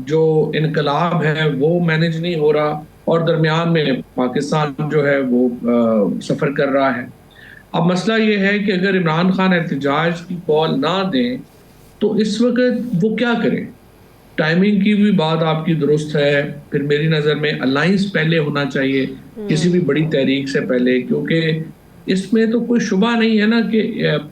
जो इनकलाब है वो मैनेज नहीं हो रहा, और दरमियान में पाकिस्तान जो है वो सफ़र कर रहा है। अब मसला ये है कि अगर इमरान खान एहतजाज की कॉल ना दें तो इस वक्त वो क्या करें? टाइमिंग की भी बात आपकी दुरुस्त है। फिर मेरी नज़र में अलाइंस पहले होना चाहिए किसी भी बड़ी तहरीक से पहले, क्योंकि इसमें तो कोई शुबा नहीं है ना कि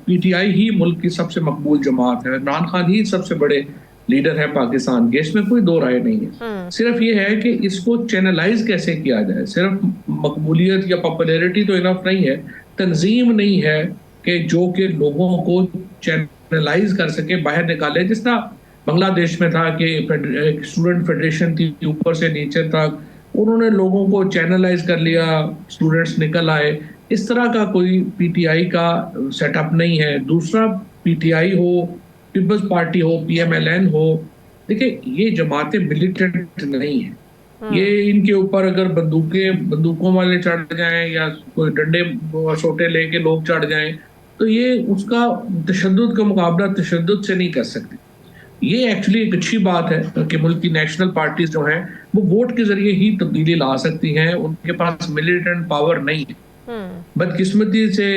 पीटीआई ही मुल्क की सबसे मकबूल जमात है, इमरान खान ही सबसे बड़े लीडर है पाकिस्तान के, इसमें कोई दो राय नहीं है। सिर्फ ये है कि इसको चैनलाइज कैसे किया जाए। सिर्फ मकबूलियत या पॉपुलैरिटी तो इनफ नहीं है, तंजीम नहीं है कि जो कि लोगों को चैनलाइज कर सके, बाहर निकाले। जिस तरह बांग्लादेश में था कि स्टूडेंट फेडरेशन थी ऊपर से नीचे तक, उन्होंने लोगों को चैनलाइज कर लिया, स्टूडेंट्स निकल आए। इस तरह का कोई पीटीआई का सेटअप नहीं है। दूसरा, पीटीआई हो, पीपल्स पार्टी हो, पीएमएलएन हो, देखिए ये जमातें मिलिटेंट नहीं है। ये इनके ऊपर अगर बंदूकों वाले चढ़ जाएं या कोई डंडे सोटे लेके लोग चढ़ जाएं तो ये उसका तशद्दुद का मुकाबला तशद्दुद से नहीं कर सकते। ये एक्चुअली एक अच्छी बात है कि मुल्क की नेशनल पार्टीज जो हैं वो वोट के जरिए ही तब्दीली ला सकती हैं, उनके पास मिलिटेंट पावर नहीं है। बदकिस्मती से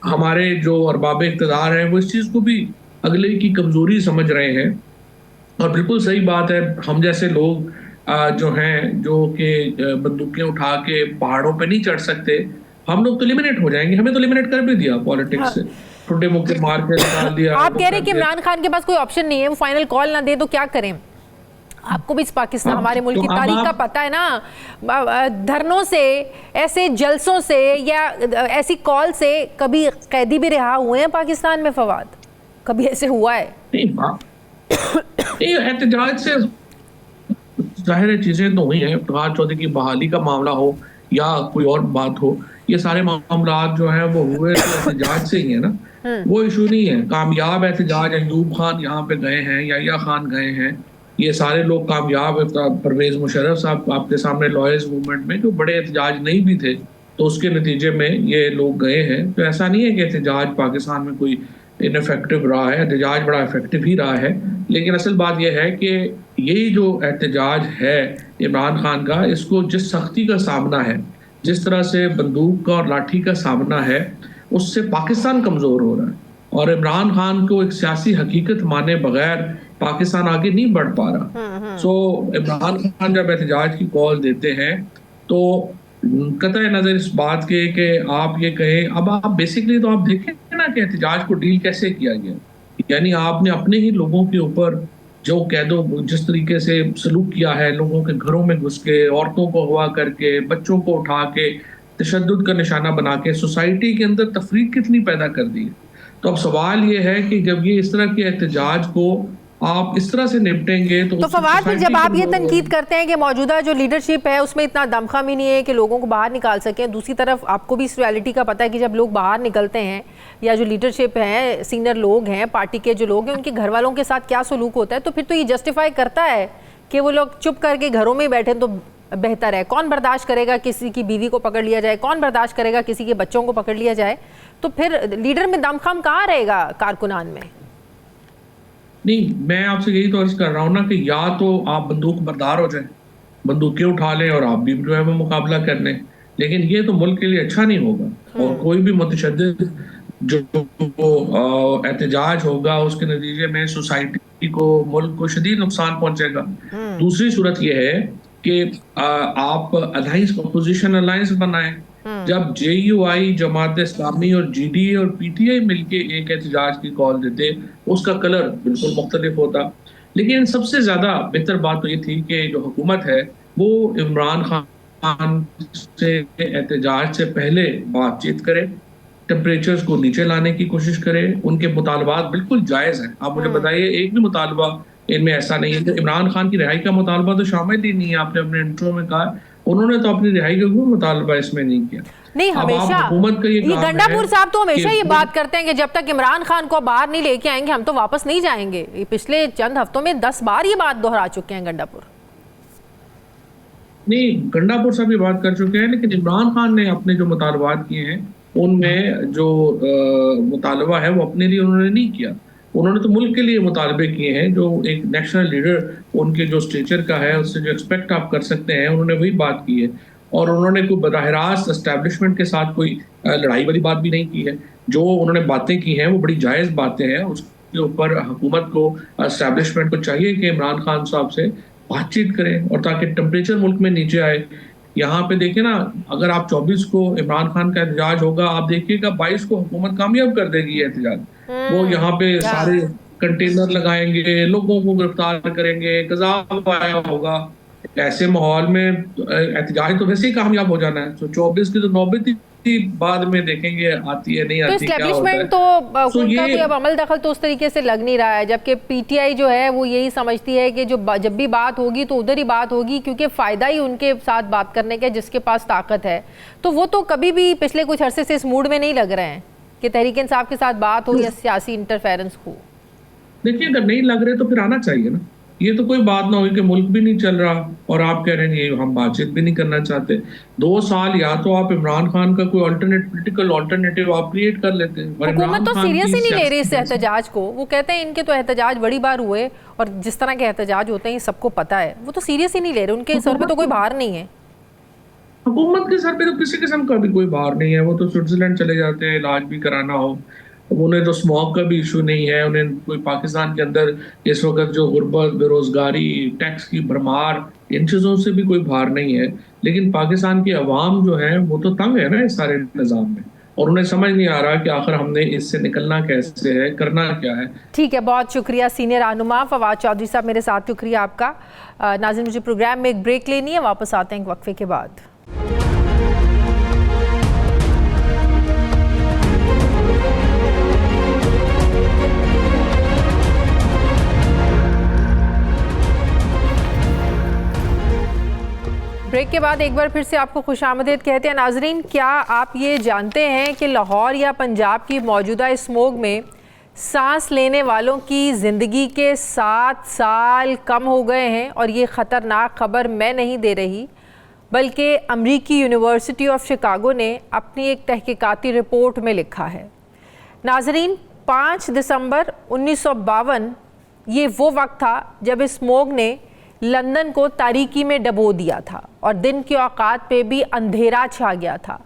हमारे जो अरबाब इक़्तिदार हैं वो इस चीज़ को भी अगले की कमजोरी समझ रहे हैं। और बिल्कुल सही बात है, हम जैसे लोग जो हैं जो कि बंदूकें उठा के पहाड़ों पे नहीं चढ़ सकते, हम लोग तो एलिमिनेट हो जाएंगे। हमें तो एलिमिनेट कर भी दिया पॉलिटिक्स से, टुडे मुक्के मार के निकाल दिया। आप कह रहे हैं कि इमरान खान के पास कोई ऑप्शन नहीं है, वो फाइनल कॉल ना दे तो क्या करें? आपको भी इस पाकिस्तान हमारे मुल्क की तारीख का पता है ना, धरनों से, ऐसे जलसों से या ऐसी कॉल से कभी कैदी भी रिहा हुए हैं पाकिस्तान में? फवाद, कभी ऐसे हुआ है? नहीं, एहतजाज से जाहिर चीजें तो हुई हैं। फवाद चौधरी की बहाली का मामला हो या कोई और बात हो, ये सारे मामला जो हैं वो हुए तो एहतजाज से ही है ना, वो इशू नहीं है। कामयाब एहतजाज, अयूब खान यहाँ पे गए हैं, याहिया खान गए हैं, ये सारे लोग कामयाब। परवेज मुशर्रफ साहब आपके सामने लॉयर्स मूवमेंट में जो बड़े एहतजाज नहीं भी थे तो उसके नतीजे में ये लोग गए हैं। तो ऐसा नहीं है कि एहतजाज पाकिस्तान में कोई इनफेक्टिव रहा है, एहतजाज बड़ा इफेक्टिव ही रहा है। लेकिन असल बात यह है कि यही जो एहतजाज है इमरान खान का, इसको जिस सख्ती का सामना है, जिस तरह से बंदूक का और लाठी का सामना है, उससे पाकिस्तान कमज़ोर हो रहा है। और इमरान खान को एक सियासी हकीकत माने बगैर पाकिस्तान आगे नहीं बढ़ पा रहा। सो इमरान खान जब एहतजाज की कॉल देते हैं तो कतई नजर इस बात के कि आप ये कहें, अब आप बेसिकली तो आप देखें ना कि एहतजाज को डील कैसे किया गया, यानी आपने अपने ही लोगों के ऊपर जो कह दो जिस तरीके से सलूक किया है, लोगों के घरों में घुस के, औरतों को अगवा करके, बच्चों को उठा के तशद्दुद का निशाना बना के सोसाइटी के अंदर तफरीक कितनी पैदा कर दी है। तो अब सवाल ये है कि जब ये इस तरह के एहतजाज को आप इस तरह से निपटेंगे तो फवाद, फिर जब आप ये तनकीद करते हैं कि मौजूदा जो लीडरशिप है उसमें इतना दमखम ही नहीं है कि लोगों को बाहर निकाल सकें, दूसरी तरफ आपको भी इस रियलिटी का पता है कि जब लोग बाहर निकलते हैं या जो लीडरशिप है, सीनियर लोग हैं, पार्टी के जो लोग हैं, उनके घर वालों के साथ क्या सलूक होता है, तो फिर तो ये जस्टिफाई करता है कि वो लोग चुप करके घरों में बैठे तो बेहतर है। कौन बर्दाश्त करेगा किसी की बीवी को पकड़ लिया जाए, कौन बर्दाश्त करेगा किसी के बच्चों को पकड़ लिया जाए, तो फिर लीडर में दमखम कहाँ रहेगा कारकुनान में? नहीं, मैं आपसे यही तो अर्ज कर रहा हूँ ना कि या तो आप बंदूक बरदार हो जाए, बंदूकें उठा लें और आप भी जो है वो मुकाबला कर लें, लेकिन ये तो मुल्क के लिए अच्छा नहीं होगा। और कोई भी मुतशद्दिद जो एहतजाज होगा उसके नतीजे में सोसाइटी को, मुल्क को शदीद नुकसान पहुंचेगा। दूसरी सूरत यह है कि आप अलायंस, अपोजिशन अलायंस बनाएं। जब JUI, जमात इस्लामी और GDA और PTI मिलके एक एहतजाज की कॉल देते, उसका कलर बिल्कुल मुख्तलिफ होता। लेकिन सबसे ज्यादा बेहतर बात तो ये थी कि जो हुकूमत है वो इमरान खान से एहतजाज से पहले बातचीत करे, टेम्परेचर्स को नीचे लाने की कोशिश करे। उनके मुतालबात बिल्कुल जायज़ हैं। आप मुझे बताइए, एक भी मुतालबा इनमें ऐसा नहीं है कि इमरान खान की रिहाई का मुतालबा तो शामिल ही नहीं है। आपने अपने इंट्रो में कहा उन्होंने तो अपनी रिहाई का कोई मुतालबा इसमें नहीं किया। नहीं, हमेशा हुकूमत का ये गंडापुर साहब तो हमेशा ये बात करते हैं कि जब तक इमरान खान को बाहर नहीं लेके आएंगे हम तो वापस नहीं जाएंगे। ये पिछले चंद हफ्तों में 10 बार ये बात दोहरा चुके हैं गंडापुर। नहीं, गंडापुर साहब ये बात कर चुके हैं, लेकिन इमरान खान ने अपने जो मुतालबात किए हैं उनमें जो मुतालबा है वो अपने लिए उन्होंने नहीं किया। उन्होंने तो मुल्क के लिए मुतालबे किए हैं। जो एक नेशनल लीडर उनके जो स्टेचर का है उससे जो एक्सपेक्ट आप कर सकते हैं, उन्होंने वही बात की है। और उन्होंने कोई बराह रास्त एस्टैब्लिशमेंट के साथ कोई लड़ाई वाली बात भी नहीं की है। जो उन्होंने बातें की हैं वो बड़ी जायज़ बातें हैं। उसके ऊपर हुकूमत को, एस्टैब्लिशमेंट को चाहिए कि इमरान खान साहब से बातचीत करें और ताकि टेम्परेचर मुल्क में नीचे आए। यहाँ पे देखिए ना, अगर आप 24 को इमरान खान का एहतजाज होगा, आप देखिएगा 22 को हुकूमत कामयाब कर देगी ये एहतजाज। वो यहाँ पे सारे कंटेनर लगाएंगे, लोगों को गिरफ्तार करेंगे, कज़ाब आया होगा। ऐसे माहौल में एहतजाज तो वैसे ही कामयाब हो जाना है। तो 24 की तो नौबत ही बाद में देखेंगे आती है नहीं आती, क्या होता है। तो उनका कोई अब अमल दखल तो उस तरीके से लग नहीं रहा है, जबकि PTI जो है वो यही समझती है कि जो जब भी बात होगी तो उधर ही बात होगी, क्योंकि फ़ायदा ही उनके साथ बात करने का जिसके पास ताकत है। तो वो तो कभी भी पिछले कुछ अरसे से इस मूड में नहीं लग रहे हैं कि तहरीक इंसाफ के साथ बात हो या सियासी इंटरफेरेंस हो। देखिए, अगर नहीं लग रहे तो फिर आना चाहिए ना। ये तो कोई बात ना हुई कि मुल्क भी नहीं चल रहा और आप कह रहे हैं हम बातचीत भी नहीं करना चाहते। 2 साल या तो आप इमरान खान का कोई पोलिटिकल ऑल्टरनेटिव आप क्रिएट कर लेते हैं। हुकूमत तो सीरियस ही नहीं ले रही इस एहतजाज को। वो कहते हैं इनके तो एहतजाज बड़ी बार हुए और जिस तरह के एहतजाज होते हैं सबको पता है। वो तो सीरियस ही नहीं ले रहे, उनके सर पे तो कोई भार नहीं है। हुकूमत के सर पे तो किसी किस्म का भी कोई भार नहीं है। वो तो स्विट्जरलैंड चले जाते हैं इलाज भी कराना हो, उन्हें तो स्मॉग का भी इशू नहीं है। उन्हें कोई पाकिस्तान के अंदर इस वक्त जो गुर्बत, बेरोजगारी, टैक्स की भरमार, इन चीज़ों से भी कोई भार नहीं है। लेकिन पाकिस्तान की अवाम जो है वो तो तंग है ना इस सारे निज़ाम में, और उन्हें समझ नहीं आ रहा कि आखिर हमने इससे निकलना कैसे है, करना क्या है। ठीक है, बहुत शुक्रिया सीनियर रहनुमा फवाद चौधरी साहब मेरे साथ। शुक्रिया आपका। नाज़रीन, मुझे प्रोग्राम में एक ब्रेक लेनी है, वापस आते हैं एक वक्फे के बाद। ब्रेक के बाद एक बार फिर से आपको खुशामदीद कहते हैं। नाजरीन, क्या आप ये जानते हैं कि लाहौर या पंजाब की मौजूदा स्मोग में सांस लेने वालों की ज़िंदगी के 7 साल कम हो गए हैं? और ये ख़तरनाक खबर मैं नहीं दे रही, बल्कि अमरीकी यूनिवर्सिटी ऑफ शिकागो ने अपनी एक तहकीकाती रिपोर्ट में लिखा है। नाजरीन, 5 दिसंबर 1952 ये वो वक्त था जब स्मोग ने लंदन को तारीकी में डबो दिया था और दिन के औकात पे भी अंधेरा छा गया था।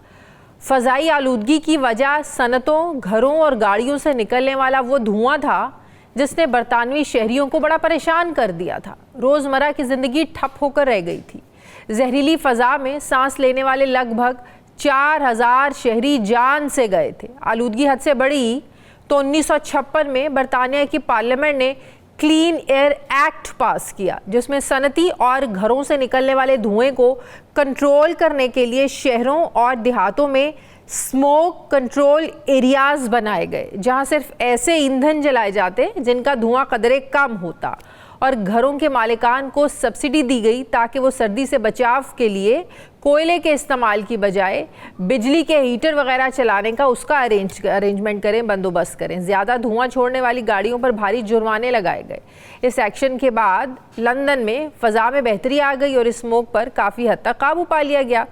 फ़ज़ाई आलूदगी की वजह सनतों, घरों और गाड़ियों से निकलने वाला वो धुआं था जिसने बरतानवी शहरियों को बड़ा परेशान कर दिया था। रोज़मर्रा की ज़िंदगी ठप होकर रह गई थी। जहरीली फ़ज़ा में सांस लेने वाले लगभग 4000 शहरी जान से गए थे। आलूदगी हद से बढ़ी तो 1956 में बरतानिया की पार्लियामेंट ने क्लीन एयर एक्ट पास किया, जिसमें सनती और घरों से निकलने वाले धुएं को कंट्रोल करने के लिए शहरों और देहातों में स्मोक कंट्रोल एरियाज बनाए गए, जहां सिर्फ ऐसे ईंधन जलाए जाते जिनका धुआं कदरे कम होता, और घरों के मालिकान को सब्सिडी दी गई ताकि वो सर्दी से बचाव के लिए कोयले के इस्तेमाल की बजाय बिजली के हीटर वगैरह चलाने का उसका अरेंजमेंट करें, बंदोबस्त करें। ज़्यादा धुआं छोड़ने वाली गाड़ियों पर भारी जुर्माने लगाए गए। इस एक्शन के बाद लंदन में फ़ज़ा में बेहतरी आ गई और स्मोक पर काफ़ी हद तक काबू पा लिया गया।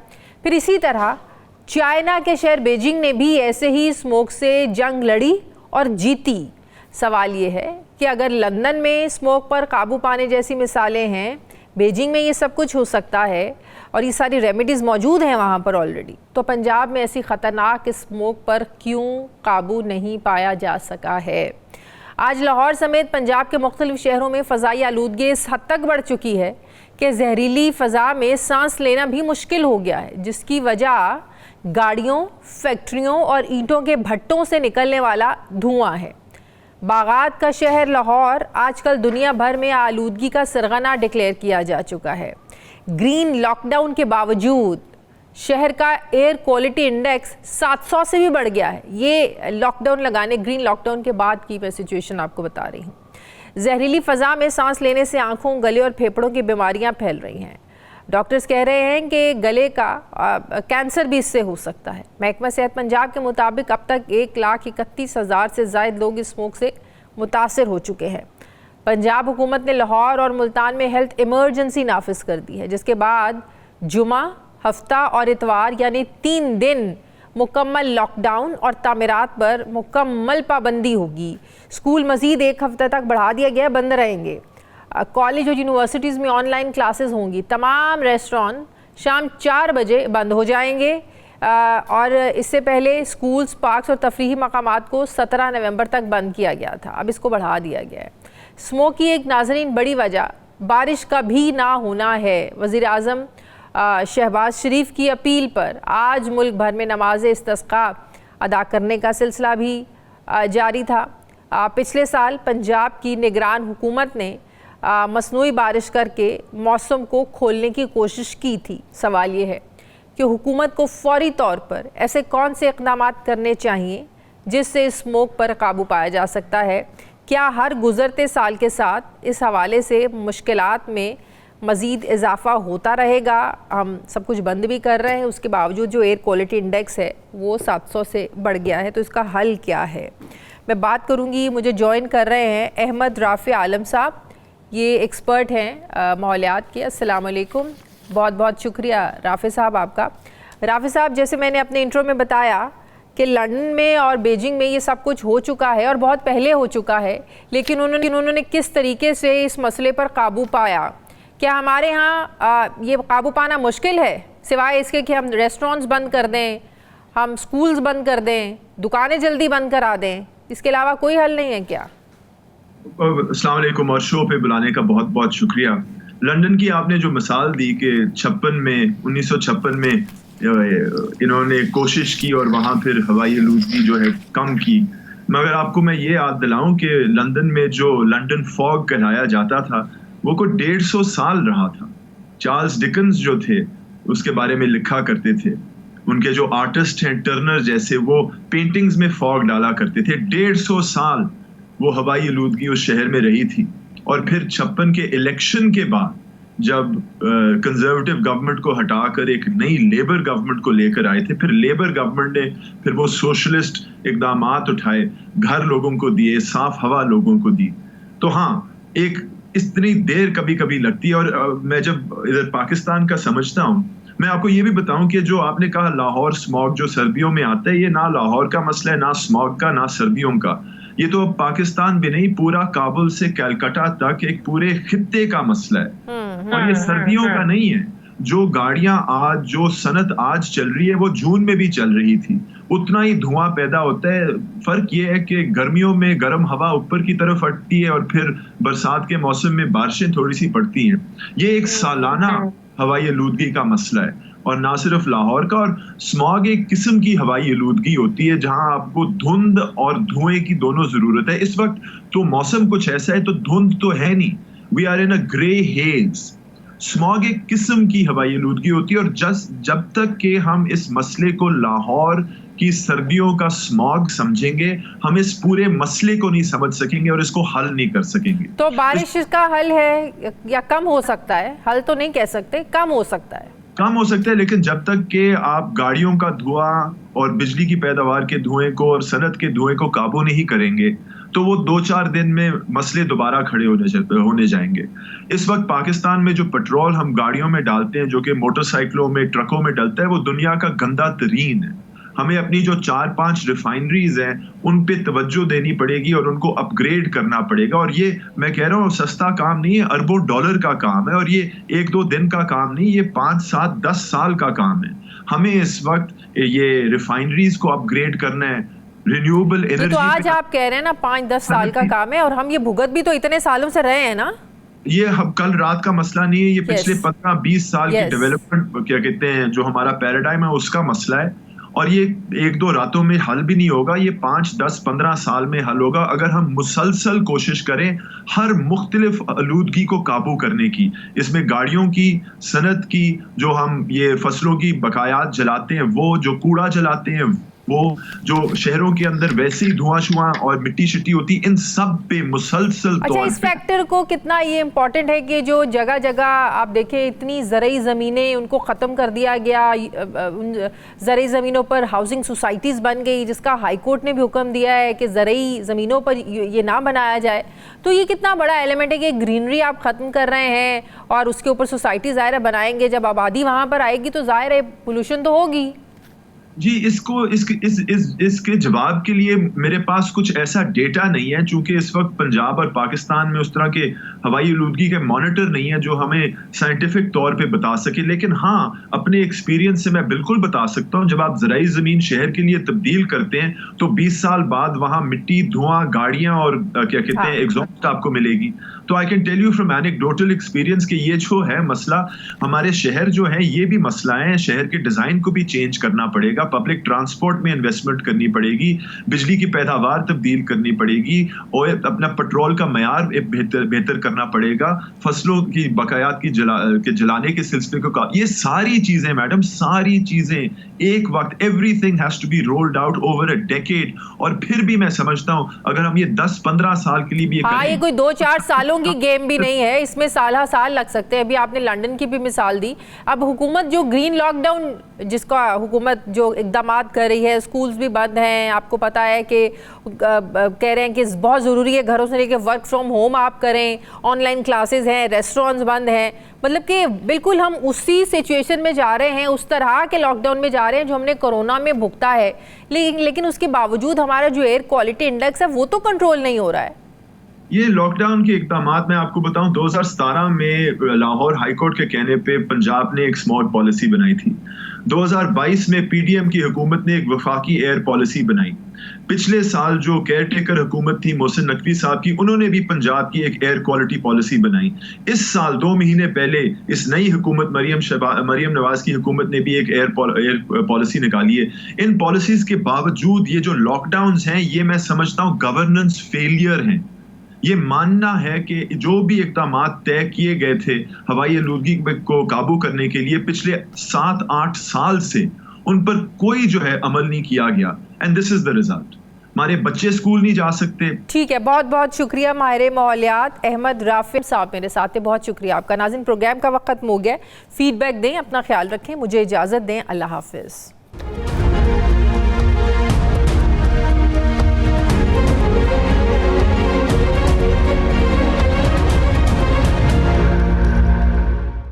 फिर इसी तरह चाइना के शहर बीजिंग ने भी ऐसे ही स्मोक से जंग लड़ी और जीती। सवाल ये है कि अगर लंदन में स्मोक पर काबू पाने जैसी मिसालें हैं, बीजिंग में ये सब कुछ हो सकता है और ये सारी रेमेडीज़ मौजूद हैं वहाँ पर ऑलरेडी, तो पंजाब में ऐसी ख़तरनाक स्मोक पर क्यों काबू नहीं पाया जा सका है? आज लाहौर समेत पंजाब के मुख्तलिफ शहरों में फ़ज़ाई आलूदगी इस हद तक बढ़ चुकी है कि जहरीली फ़ज़ा में सांस लेना भी मुश्किल हो गया है, जिसकी वजह गाड़ियों, फैक्ट्रियों और ईंटों के भट्टों से निकलने वाला धुआं है। बागात का शहर लाहौर आजकल दुनिया भर में आलूदगी का सरगना डिक्लेयर किया जा चुका है। ग्रीन लॉकडाउन के बावजूद शहर का एयर क्वालिटी इंडेक्स 700 से भी बढ़ गया है। ये लॉकडाउन लगाने, ग्रीन लॉकडाउन के बाद की मैं सिचुएशन आपको बता रही हूँ। जहरीली फ़ज़ा में सांस लेने से आँखों, गले और फेफड़ों की बीमारियाँ फैल रही हैं। डॉक्टर्स कह रहे हैं कि गले का कैंसर भी इससे हो सकता है। महकमा सेहत पंजाब के मुताबिक अब तक 1,31,000 से ज़ायद लोग इस स्मोक से मुतासर हो चुके हैं। पंजाब हुकूमत ने लाहौर और मुल्तान में हेल्थ इमरजेंसी नाफिज कर दी है, जिसके बाद जुमा, हफ्ता और इतवार यानी 3 दिन मुकम्मल लॉकडाउन और तामीरात पर मुकम्मल पाबंदी होगी। स्कूल मज़ीद 1 हफ्ते तक बढ़ा दिया गया, बंद रहेंगे। कॉलेज और यूनिवर्सिटीज़ में ऑनलाइन क्लासेस होंगी। तमाम रेस्टोरेंट शाम 4 बजे बंद हो जाएंगे और इससे पहले स्कूल्स, पार्क्स और तफरीही मकामात को 17 नवंबर तक बंद किया गया था, अब इसको बढ़ा दिया गया है। स्मोक की एक नाज़रीन बड़ी वजह बारिश का भी ना होना है। वज़ीर आज़म शहबाज शरीफ की अपील पर आज मुल्क भर में नमाज इस्तिस्क़ा अदा करने का सिलसिला भी जारी था। पिछले साल पंजाब की निगरान हुकूमत ने मसनूई बारिश करके मौसम को खोलने की कोशिश की थी। सवाल ये है कि हुकूमत को फौरी तौर पर ऐसे कौन से इक़दामात करने चाहिए जिससे स्मोक पर काबू पाया जा सकता है? क्या हर गुज़रते साल के साथ इस हवाले से मुश्किलात में मज़ीद इजाफ़ा होता रहेगा? हम सब कुछ बंद भी कर रहे हैं, उसके बावजूद जो एयर क्वालिटी इंडेक्स है वो 700 से बढ़ गया है, तो इसका हल क्या है? मैं बात करूँगी, मुझे ज्वाइन कर रहे हैं अहमद राफ़ी आलम साहब, ये एक्सपर्ट हैं माहौलियात के। अस्सलाम वालेकुम, बहुत बहुत शुक्रिया राफ़ी साहब आपका। राफ़ी साहब, जैसे मैंने अपने इंट्रो में बताया कि लंदन में और बीजिंग में ये सब कुछ हो चुका है और बहुत पहले हो चुका है, लेकिन उन्होंने किस तरीके से इस मसले पर काबू पाया? क्या हमारे यहाँ ये काबू पाना मुश्किल है, सिवाय इसके कि हम रेस्टोरेंट्स बंद कर दें, हम स्कूल्स बंद कर दें, दुकानें जल्दी बंद करा दें, इसके अलावा कोई हल नहीं है क्या? अस्सलाम वालेकुम और शो पे बुलाने का बहुत बहुत शुक्रिया। लंदन की आपने जो मिसाल दी कि 1956 में इन्होंने कोशिश की और वहाँ फिर हवाई आलूदगी जो है कम की, मगर आपको मैं ये याद दिलाऊं कि लंदन में जो लंदन फॉग कहलाया जाता था वो को 150 साल रहा था। चार्ल्स डिकन्स जो थे उसके बारे में लिखा करते थे, उनके जो आर्टिस्ट हैं टर्नर जैसे, वो पेंटिंग्स में फॉग डाला करते थे। 150 साल वो हवाई आलूदगी उस शहर में रही थी। और फिर 56 के इलेक्शन के बाद जब कंजर्वेटिव गवर्नमेंट को हटाकर एक नई लेबर गवर्नमेंट को लेकर आए थे, फिर लेबर गवर्नमेंट ने फिर वो सोशलिस्ट इकदामात उठाए, घर लोगों को दिए, साफ हवा लोगों को दी। तो हाँ, एक इतनी देर कभी कभी लगती है। और मैं जब इधर पाकिस्तान का समझता हूँ, मैं आपको ये भी बताऊं कि जो आपने कहा लाहौर स्मॉग जो सर्दियों में आता है, ये ना लाहौर का मसला है, ना स्मॉग का, ना सर्दियों का। ये तो पाकिस्तान भी नहीं, पूरा काबुल से कलकत्ता तक एक पूरे खित्ते का मसला है और ये सर्दियों का नहीं है। जो गाड़ियां आज, जो सनत आज चल रही है वो जून में भी चल रही थी, उतना ही धुआं पैदा होता है। फर्क ये है कि गर्मियों में गर्म हवा ऊपर की तरफ फटती है और फिर बरसात के मौसम में बारिशें थोड़ी सी पड़ती हैं। ये एक सालाना हवाई आलूदगी का मसला है, और ना सिर्फ लाहौर का। और स्मॉग एक किस्म की हवाई आलूदगी होती है जहां आपको धुंध और धुएं की दोनों जरूरत है। इस वक्त तो मौसम कुछ ऐसा है, तो धुंध तो है नहीं, we are in a grey haze. Smog एक किस्म की हवाई आलूदगी होती है, और जब तक कि हम इस मसले को लाहौर की सर्दियों का स्मॉग समझेंगे, हम इस पूरे मसले को नहीं समझ सकेंगे और इसको हल नहीं कर सकेंगे। तो बारिश का हल है या कम हो सकता है? हल तो नहीं कह सकते, कम हो सकता है। कम हो सकता है, लेकिन जब तक कि आप गाड़ियों का धुआं और बिजली की पैदावार के धुएं को और सनत के धुएं को काबू नहीं करेंगे, तो वो 2-4 दिन में मसले दोबारा खड़े होने जाएंगे। इस वक्त पाकिस्तान में जो पेट्रोल हम गाड़ियों में डालते हैं, जो कि मोटरसाइकिलों में, ट्रकों में डलता है, वो दुनिया का गंदा तरीन है। हमें अपनी जो 4-5 रिफाइनरीज हैं उन पे तवज्जो देनी पड़ेगी और उनको अपग्रेड करना पड़ेगा। और ये मैं कह रहा हूँ सस्ता काम नहीं है, अरबों डॉलर का काम है, और ये 1-2 दिन का काम नहीं, ये 5-7-10 साल का काम है। हमें इस वक्त ये रिफाइनरीज को अपग्रेड करना है, रिन्यूएबल एनर्जी। तो आज आप कह रहे हैं ना 5-10 साल का काम है, और हम ये भुगत भी तो इतने सालों से रहे हैं ना। ये हम कल रात का मसला नहीं है, ये पिछले 15-20 साल की डेवलपमेंट, क्या कहते हैं, जो हमारा पैराडाइम है उसका मसला है। और ये 1-2 रातों में हल भी नहीं होगा, ये 5-10-15 साल में हल होगा अगर हम मुसलसल कोशिश करें हर मुख्तलिफ आलूदगी को काबू करने की। इसमें गाड़ियों की, सनत की, जो हम ये फसलों की बकायात जलाते हैं, वो जो कूड़ा जलाते हैं, वो जो शहरों के अंदर वैसे ही धुआं और मिट्टी शिट्टी होती, इन सब पे मुसलसल अच्छा, इस फैक्टर को कितना ये इम्पोर्टेंट है कि जो जगह जगह आप देखें इतनी ज़रई ज़मीनें उनको ख़त्म कर दिया गया, उन ज़रई ज़मीनों पर हाउसिंग सोसाइटीज़ बन गई, जिसका हाई कोर्ट ने भी हुक्म दिया है कि ज़रई ज़मीनों पर ये ना बनाया जाए। तो ये कितना बड़ा एलिमेंट है कि ग्रीनरी आप ख़त्म कर रहे हैं और उसके ऊपर सोसाइटी ज़ाहिर बनाएंगे। जब आबादी वहाँ पर आएगी तो ज़ाहिर है पोल्यूशन तो होगी। जी, इसके जवाब के लिए मेरे पास कुछ ऐसा डेटा नहीं है, चूंकि इस वक्त पंजाब और पाकिस्तान में उस तरह के हवाई आलूदगी के मॉनिटर नहीं है जो हमें साइंटिफिक तौर पे बता सके। लेकिन हाँ, अपने एक्सपीरियंस से मैं बिल्कुल बता सकता हूँ, जब आप ज़राई ज़मीन शहर के लिए तब्दील करते हैं तो 20 साल बाद वहाँ मिट्टी, धुआं, गाड़ियाँ और क्या कहते हैं एग्जॉस्ट आपको मिलेगी। तो I can tell you from anecdotal experience कि ये जो है मसला, हमारे शहर जो है ये भी मसला है। शहर के डिजाइन को भी चेंज करना पड़ेगा, पब्लिक ट्रांसपोर्ट में इन्वेस्टमेंट करनी पड़ेगी, बिजली की पैदावार तब्दील करनी पड़ेगी, और अपना पेट्रोल का मयार बेहतर करना पड़ेगा, फसलों की बकायात की जलाने के सिलसिले को। ये सारी चीजें मैडम, सारी चीजें एक वक्त, everything has to be rolled out over a decade. और फिर भी मैं समझता हूं अगर हम ये 10-15 साल के लिए भी ये कोई 2-4 सालों की गेम भी नहीं है, इसमें साल लग सकते हैं। अभी आपने लंदन की भी मिसाल दी। अब हुकूमत जो ग्रीन लॉकडाउन, जिसका हुकूमत जो इक़दामात कर रही है, स्कूल्स भी बंद हैं, आपको पता है कि कह रहे हैं कि बहुत ज़रूरी है घरों से लेकर वर्क फ्रॉम होम आप करें, ऑनलाइन क्लासेस हैं, रेस्टोरेंट्स बंद हैं, मतलब कि बिल्कुल हम उसी सिचुएशन में जा रहे हैं, उस तरह के लॉकडाउन में जा रहे हैं जो हमने कोरोना में भुगता है। लेकिन उसके बावजूद हमारा जो एयर क्वालिटी इंडेक्स है वो तो कंट्रोल नहीं हो रहा है। ये लॉकडाउन के इक़दामात मैं आपको बताऊं, 2017 में लाहौर हाई कोर्ट के कहने पे पंजाब ने एक स्मॉग पॉलिसी बनाई थी। 2022 में पीडीएम की हुकूमत ने एक वफाकी एयर पॉलिसी बनाई। पिछले साल जो केयर टेकर हुकूमत थी मोहसिन नकवी साहब की, उन्होंने भी पंजाब की एक एयर क्वालिटी पॉलिसी बनाई। इस साल 2 महीने पहले इस नई हुकूमत मरियम नवाज की हुकूमत ने भी एक एयर पॉलिसी निकाली है। इन पॉलिसीज के बावजूद ये जो लॉकडाउन्स हैं, ये मैं समझता हूँ गवर्नेंस फेलियर हैं। ये मानना है कि जो भी इक़दामात तय किए गए थे हवाई आलूदगी को काबू करने के लिए पिछले 7-8 साल से, उन पर कोई जो है अमल नहीं किया गया, and this is the result. हमारे बच्चे स्कूल नहीं जा सकते। ठीक है, बहुत बहुत शुक्रिया माहिर माहौलियात अहमद राफिक साहब मेरे साथ थे, बहुत शुक्रिया आपका। नाज़रीन, प्रोग्राम का वक्त खत्म हो गया। फीडबैक दें, अपना ख्याल रखें, मुझे इजाज़त दें, अल्लाह हाफिज़।